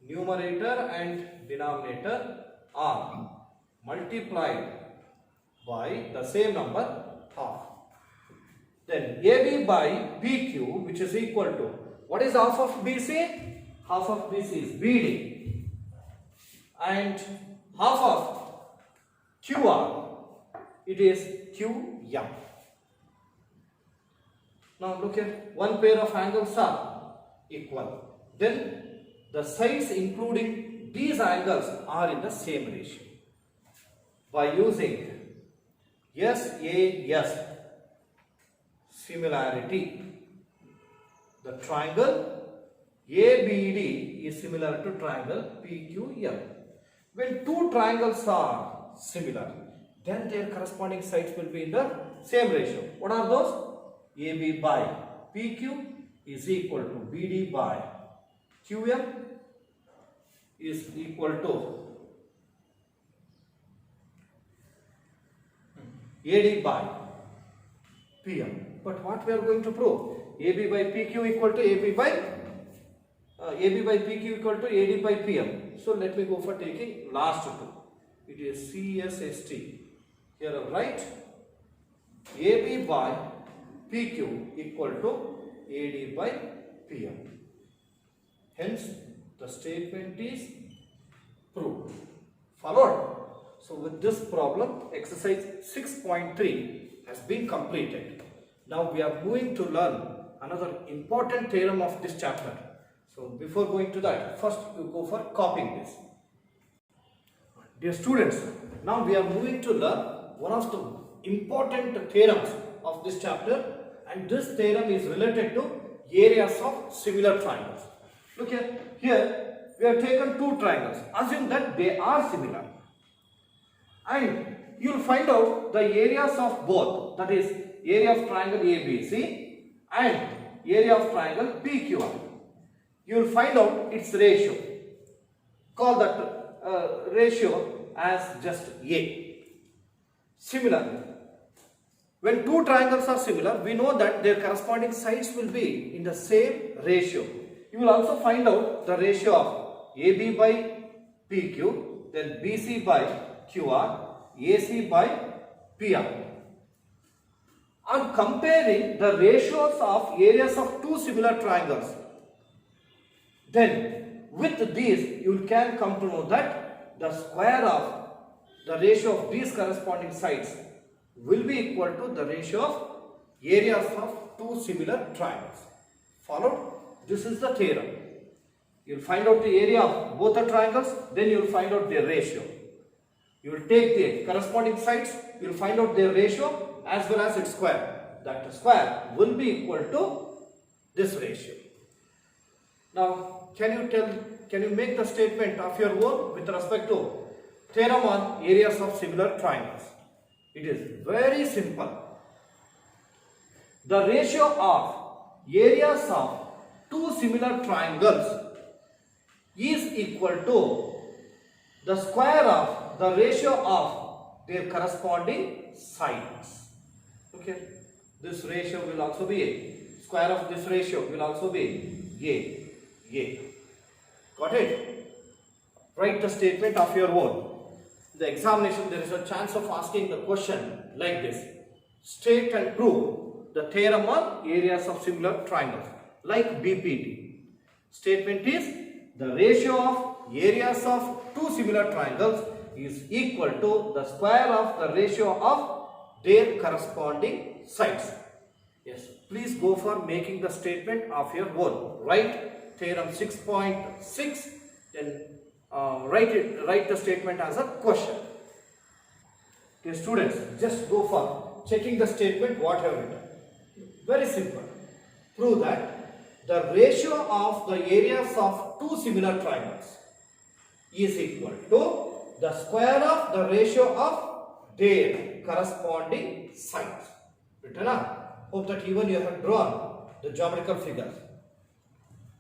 Numerator and denominator are multiplied by the same number, half. Then AB by PQ, which is equal to, what is half of BC? Half of BC is BD. And half of QR, it is QM. Now look at, one pair of angles are equal. Then the sides including these angles are in the same ratio. By using SAS, similarity, the triangle ABD is similar to triangle PQM. When two triangles are similar, then their corresponding sides will be in the same ratio. What are those? AB by PQ is equal to BD by QM is equal to AD by PM. But what we are going to prove? AB by PQ equal to AB by PQ equal to AD by PM. So let me go for taking last two. It is CSST. Here I write AB by PQ equal to AD by PM. Hence the statement is proved. Followed. So with this problem, exercise 6.3 has been completed. Now we are going to learn another important theorem of this chapter. So before going to that, first you go for copying this. Dear students, now we are moving to learn one of the important theorems of this chapter, and this theorem is related to areas of similar triangles. Look here, we have taken two triangles. Assume that they are similar, and you will find out the areas of both, that is area of triangle ABC and area of triangle PQR. You will find out its ratio. Call that ratio as just A. Similarly, when two triangles are similar, we know that their corresponding sides will be in the same ratio. You will also find out the ratio of AB by PQ, then BC by QR, AC by PR. On comparing the ratios of areas of two similar triangles, then with these you can come to know that the square of the ratio of these corresponding sides will be equal to the ratio of areas of two similar triangles. Followed? This is the theorem. You will find out the area of both the triangles, then you will find out their ratio. You will take the corresponding sides, you will find out their ratio as well as its square. That square will be equal to this ratio. Now, can you make the statement of your own with respect to theorem on areas of similar triangles? It is very simple. The ratio of areas of two similar triangles is equal to the square of the ratio of their corresponding sides. Okay, this ratio will also be A. Square of this ratio will also be A. Got it? Write the statement of your own. In the examination, there is a chance of asking the question like this. State and prove the theorem on areas of similar triangles, like BPT. Statement is the ratio of areas of two similar triangles is equal to the square of the ratio of their corresponding sides. Yes, please go for making the statement of your own. Write theorem 6.6, then write the statement as a question. Okay, students, just go for checking the statement what you have written. Very simple. Prove that the ratio of the areas of two similar triangles is equal to the square of the ratio of their corresponding sides. Written up. Hope that even you have drawn the geometrical figures.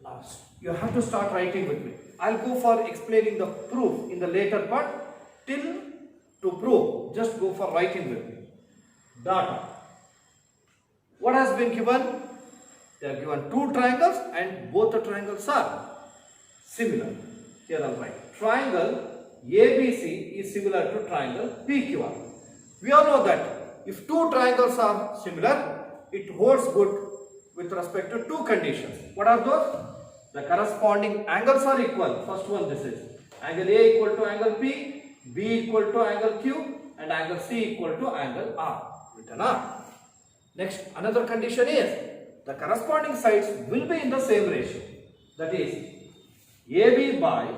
Now, you have to start writing with me. I'll go for explaining the proof in the later part. Till to prove, just go for writing with me. Data. What has been given? They are given two triangles and both the triangles are similar. Here I'll write. Triangle ABC is similar to triangle PQR. We all know that if two triangles are similar, it holds good with respect to two conditions. What are those? The corresponding angles are equal. First one, this is angle A equal to angle P, B equal to angle Q, and angle C equal to angle R. Written up. Next, another condition is the corresponding sides will be in the same ratio. That is AB by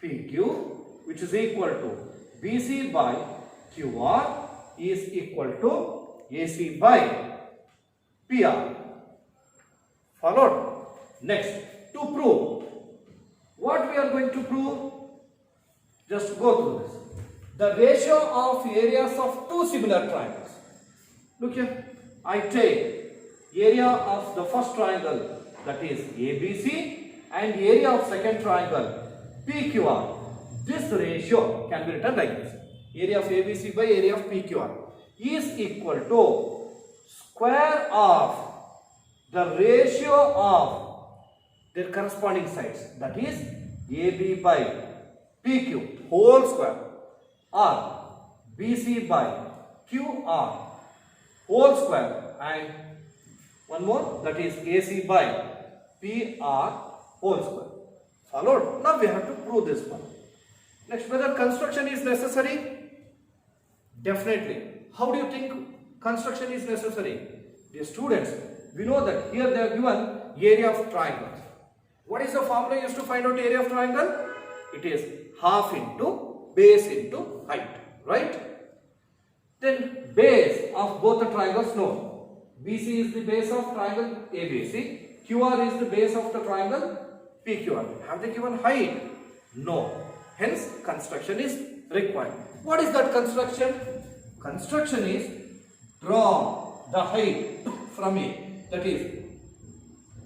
PQ, which is equal to BC by QR, is equal to AC by PR. Followed. Next, to prove. What we are going to prove? Just go through this. The ratio of areas of two similar triangles. Look here. I take area of the first triangle, that is ABC, and area of second triangle PQR. This ratio can be written like this. Area of ABC by area of PQR is equal to square of the ratio of their corresponding sides, that is AB by PQ whole square, or BC by QR whole square, and one more, that is AC by PR whole square. Followed? Now we have to prove this one. Next, whether construction is necessary? Definitely. How do you think construction is necessary? Dear students, we know that here they are given area of triangle. What is the formula used to find out area of triangle? It is half into base into height, right? Then base of both the triangles known. BC is the base of triangle ABC. QR is the base of the triangle PQR. Have they given height? No. Hence, construction is required. What is that construction? Construction is draw the height from A. That is,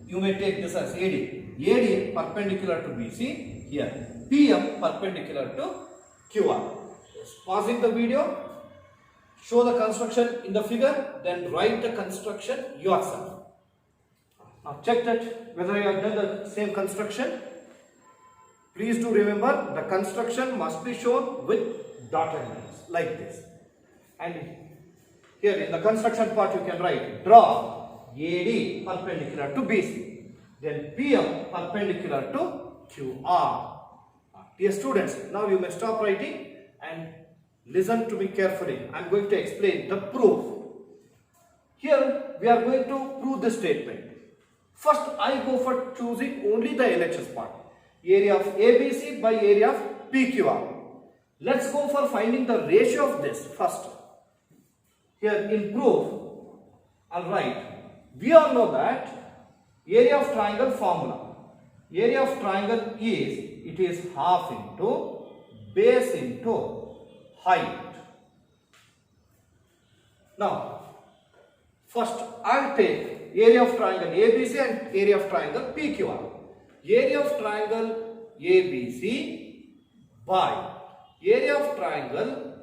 you may take this as AD. AD perpendicular to BC. Here, PM perpendicular to QR. Just pausing the video. Show the construction in the figure, then write the construction yourself. Now check that whether you have done the same construction. Please do remember, the construction must be shown with dotted lines like this. And here in the construction part you can write draw AD perpendicular to BC, then PM perpendicular to QR. Dear students, now you may stop writing and listen to me carefully. I am going to explain the proof. Here we are going to prove this statement. First, I go for choosing only the LHS part. Area of ABC by area of PQR. Let's go for finding the ratio of this first. Here in proof, I'll write. We all know that area of triangle formula. Area of triangle is, it is half into base into height. Now, first I'll take area of triangle ABC and area of triangle PQR. Area of triangle ABC by area of triangle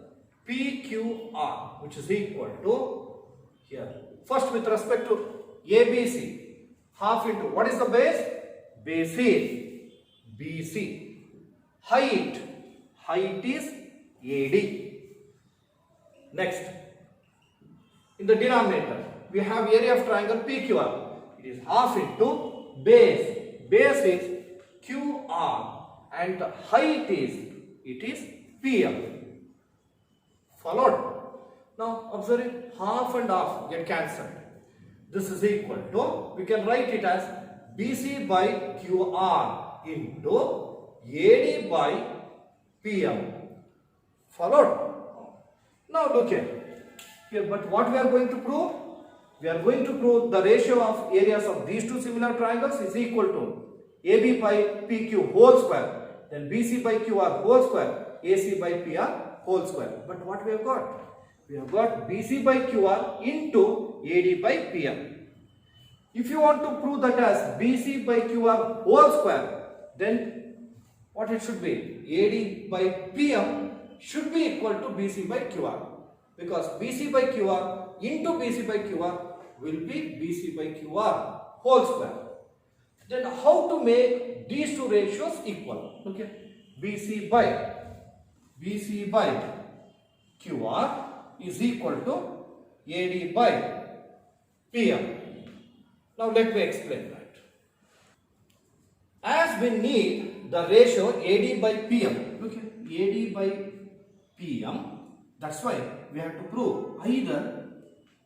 PQR, which is equal to here. First, with respect to ABC, half into what is the base? Base is BC. Height is AD. Next, in the denominator, we have area of triangle PQR. It is half into base. Base is QR and the height is, it is PM. Followed? Now observe it, half and half get cancelled. This is equal to, we can write it as BC by QR into AD by PM. Followed? Now look here, but what we are going to prove? We are going to prove the ratio of areas of these two similar triangles is equal to AB by PQ whole square, then BC by QR whole square, AC by PR whole square. But what we have got? We have got BC by QR into AD by PM. If you want to prove that as BC by QR whole square, then what it should be? AD by PM should be equal to BC by QR, because BC by QR into BC by QR will be BC by QR whole square. Then how to make these two ratios equal? Okay, BC by QR is equal to AD by PM. Now let me explain that. As we need the ratio AD by PM, look here, AD by PM, that's why we have to prove either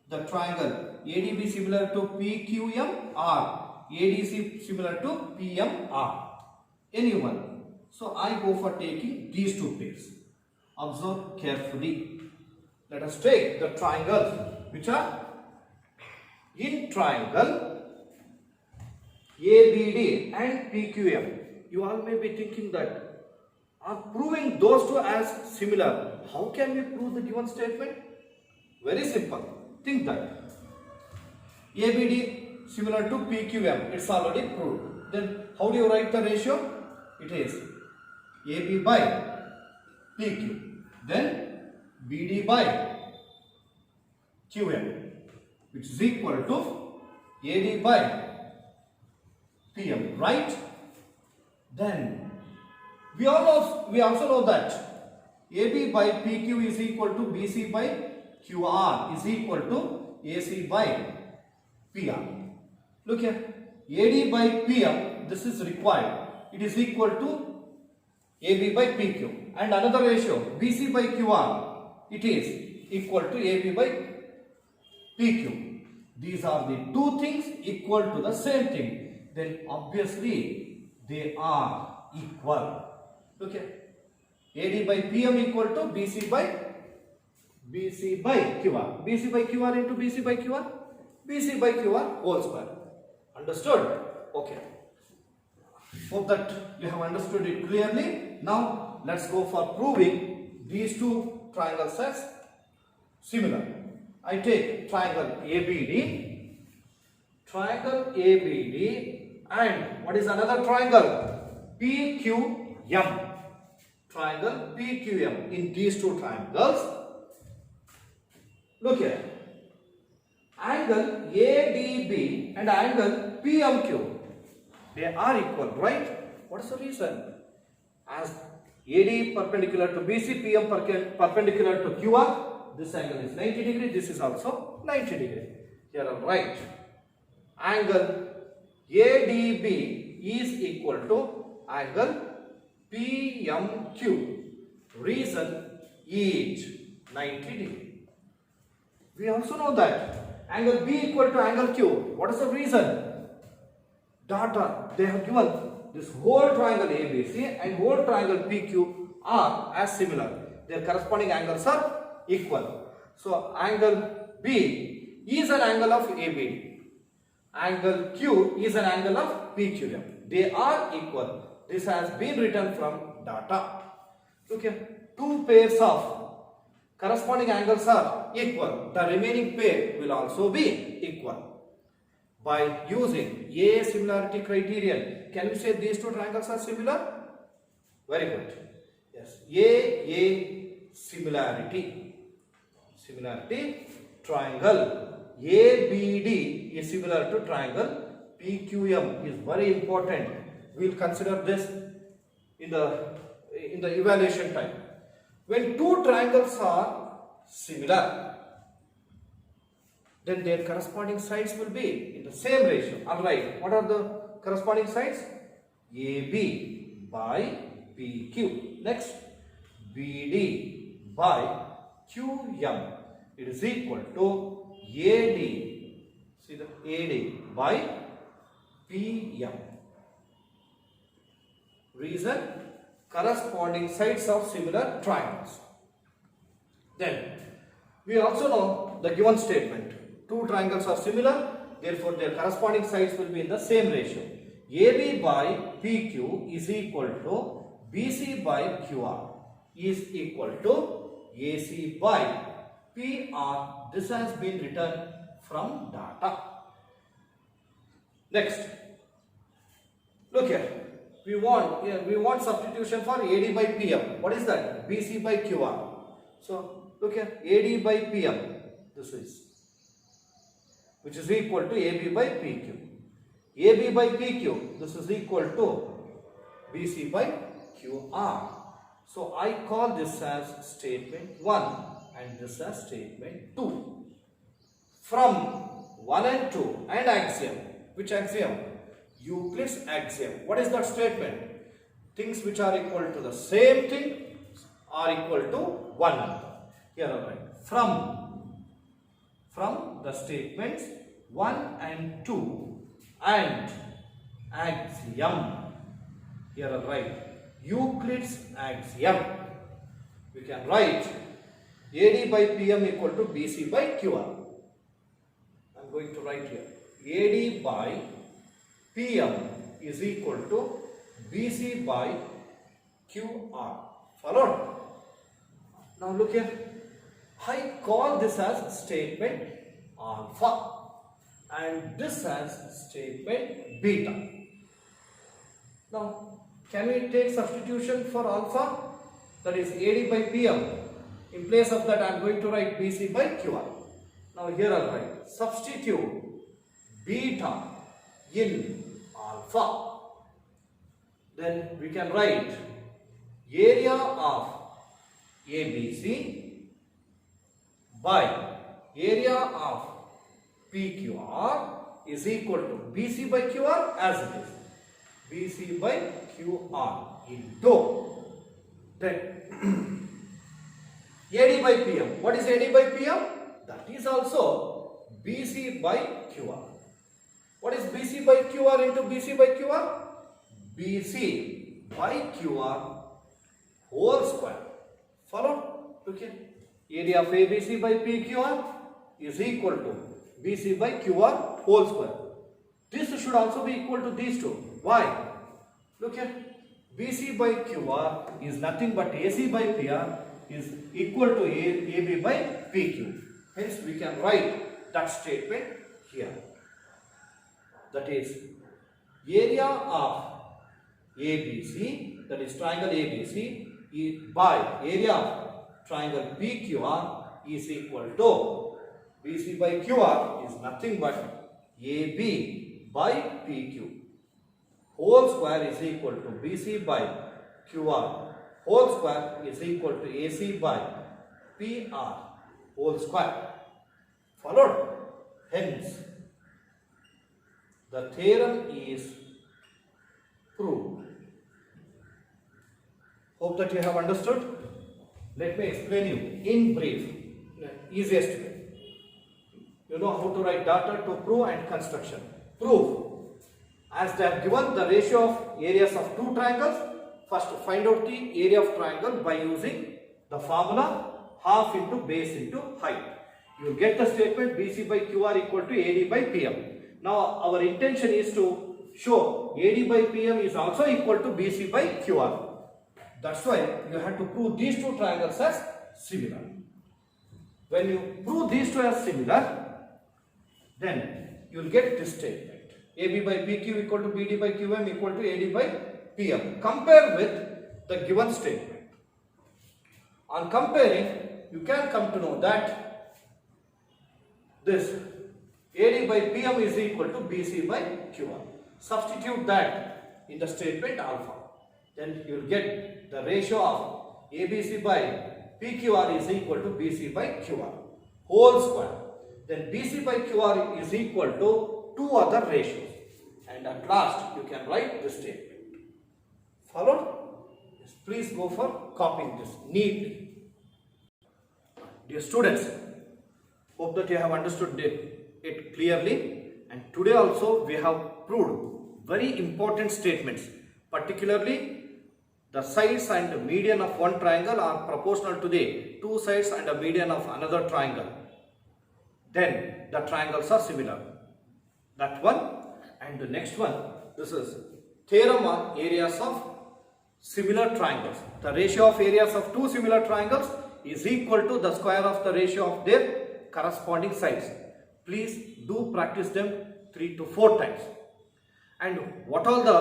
the triangle ADB similar to PQM or ADC similar to PMR, any one. So I go for taking these two pairs. Observe carefully. Let us take the triangles which are in triangle ABD and PQM. You all may be thinking that proving those two as similar, how can we prove the given statement? Very simple. Think that ABD similar to PQM, it's already proved. Then how do you write the ratio? It is AB by PQ, then BD by QM. which is equal to AD by PM, right? Then we also know that AB by PQ is equal to BC by QR is equal to AC by PR. Look here, AD by PM, this is required. It is equal to AB by PQ, and another ratio BC by QR, it is equal to AB by PQ. These are the two things equal to the same thing. Then obviously they are equal. Look here, AD by PM equal to BC by QR. BC by QR into BC by QR. BC by QR whole square. Understood? Okay. Hope that you have understood it clearly. Now let's go for proving these two triangles as similar. I take triangle ABD, and what is another triangle? PQM. Triangle PQM. In these two triangles, look here, angle ADB and angle PMQ, they are equal, right? What is the reason? As AD perpendicular to BC, PM perpendicular to QR, this angle is 90 degree, this is also 90 degree. Here I'm right. Angle ADB is equal to angle PMQ. Reason is 90 degree. We also know that angle B equal to angle Q. What is the reason? Data, they have given this whole triangle ABC and whole triangle PQ are as similar. Their corresponding angles are equal. So angle B is an angle of ABD. Angle Q is an angle of PQM. They are equal. This has been written from data. Okay, two pairs of corresponding angles are equal. The remaining pair will also be equal. By using A similarity criterion, can we say these two triangles are similar? Very good. Yes, A similarity. Similarity triangle ABD is similar to triangle PQM is very important. We will consider this in the evaluation time. When two triangles are similar, then their corresponding sides will be in the same ratio. Alright, what are the corresponding sides? AB by PQ. Next, BD by QM. It is equal to AD. See the AD by PM. Reason, corresponding sides of similar triangles. Then we also know the given statement. Two triangles are similar, therefore their corresponding sides will be in the same ratio. AB by PQ is equal to BC by QR is equal to AC by PR. This has been written from data. Next, look here. We want substitution for AD by PM. What is that? BC by QR. So look here, AD by PM. This is, which is equal to AB by PQ. AB by PQ, this is equal to BC by QR. So I call this as statement 1 and this as statement 2. From 1 and 2 and axiom. Which axiom? Euclid's axiom. What is that statement? Things which are equal to the same thing are equal to one another. Here I write from the statements 1 and 2 and axiom. Here I write Euclid's axiom. We can write AD by PM equal to BC by QR. I am going to write here AD by PM is equal to BC by QR. Followed? Now look here. I call this as statement alpha and this as statement beta. Now can we take substitution for alpha? That is AD by PM. In place of that I am going to write BC by QR. Now here I'll write, substitute beta in alpha. Then we can write area of ABC by area of PQR is equal to BC by QR as it is. BC by QR into then AD by PM. What is AD by PM? That is also BC by QR. What is BC by QR into BC by QR? BC by QR whole square. Follow? Okay. Area of ABC by PQR is equal to BC by QR whole square. This should also be equal to these two. Why? Look here. BC by QR is nothing but AC by PR is equal to AB by PQ. Hence we can write that statement here. That is area of ABC, that is triangle ABC, by area of triangle PQR is equal to BC by QR is nothing but AB by PQ. Whole square is equal to BC by QR. Whole square is equal to AC by PR. Whole square. Followed? Hence, the theorem is proved. Hope that you have understood. Let me explain you in brief, easiest way. You know how to write data to prove and construction. Proof. As they have given the ratio of areas of two triangles, first find out the area of triangle by using the formula half into base into height. You will get the statement BC by QR equal to AD by PM. Now our intention is to show AD by PM is also equal to BC by QR. That's why you have to prove these two triangles as similar. When you prove these two as similar, then you will get this statement. AB by PQ equal to BD by QM equal to AD by PM. Compare with the given statement. On comparing, you can come to know that this AD by PM is equal to BC by QR. Substitute that in the statement alpha. Then you will get the ratio of ABC by PQR is equal to BC by QR. Whole square. Then BC by QR is equal to two other ratios. And at last you can write this statement. Followed? Yes, please go for copying this neatly. Dear students, hope that you have understood it clearly. And today also we have proved very important statements. Particularly the sides and median of one triangle are proportional to the two sides and a median of another triangle. Then the triangles are similar. That one. And the next one, this is theorem on areas of similar triangles. The ratio of areas of two similar triangles is equal to the square of the ratio of their corresponding sides. Please do practice them 3 to 4 times. And what all the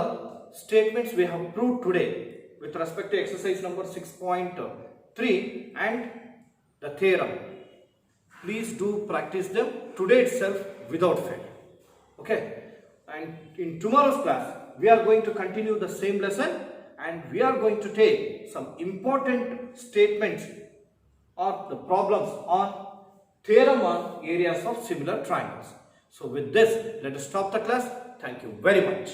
statements we have proved today with respect to exercise number 6.3 and the theorem. Please do practice them today itself without fail. Okay. And in tomorrow's class, we are going to continue the same lesson and we are going to take some important statements or the problems on theorem on areas of similar triangles. So with this, let us stop the class. Thank you very much.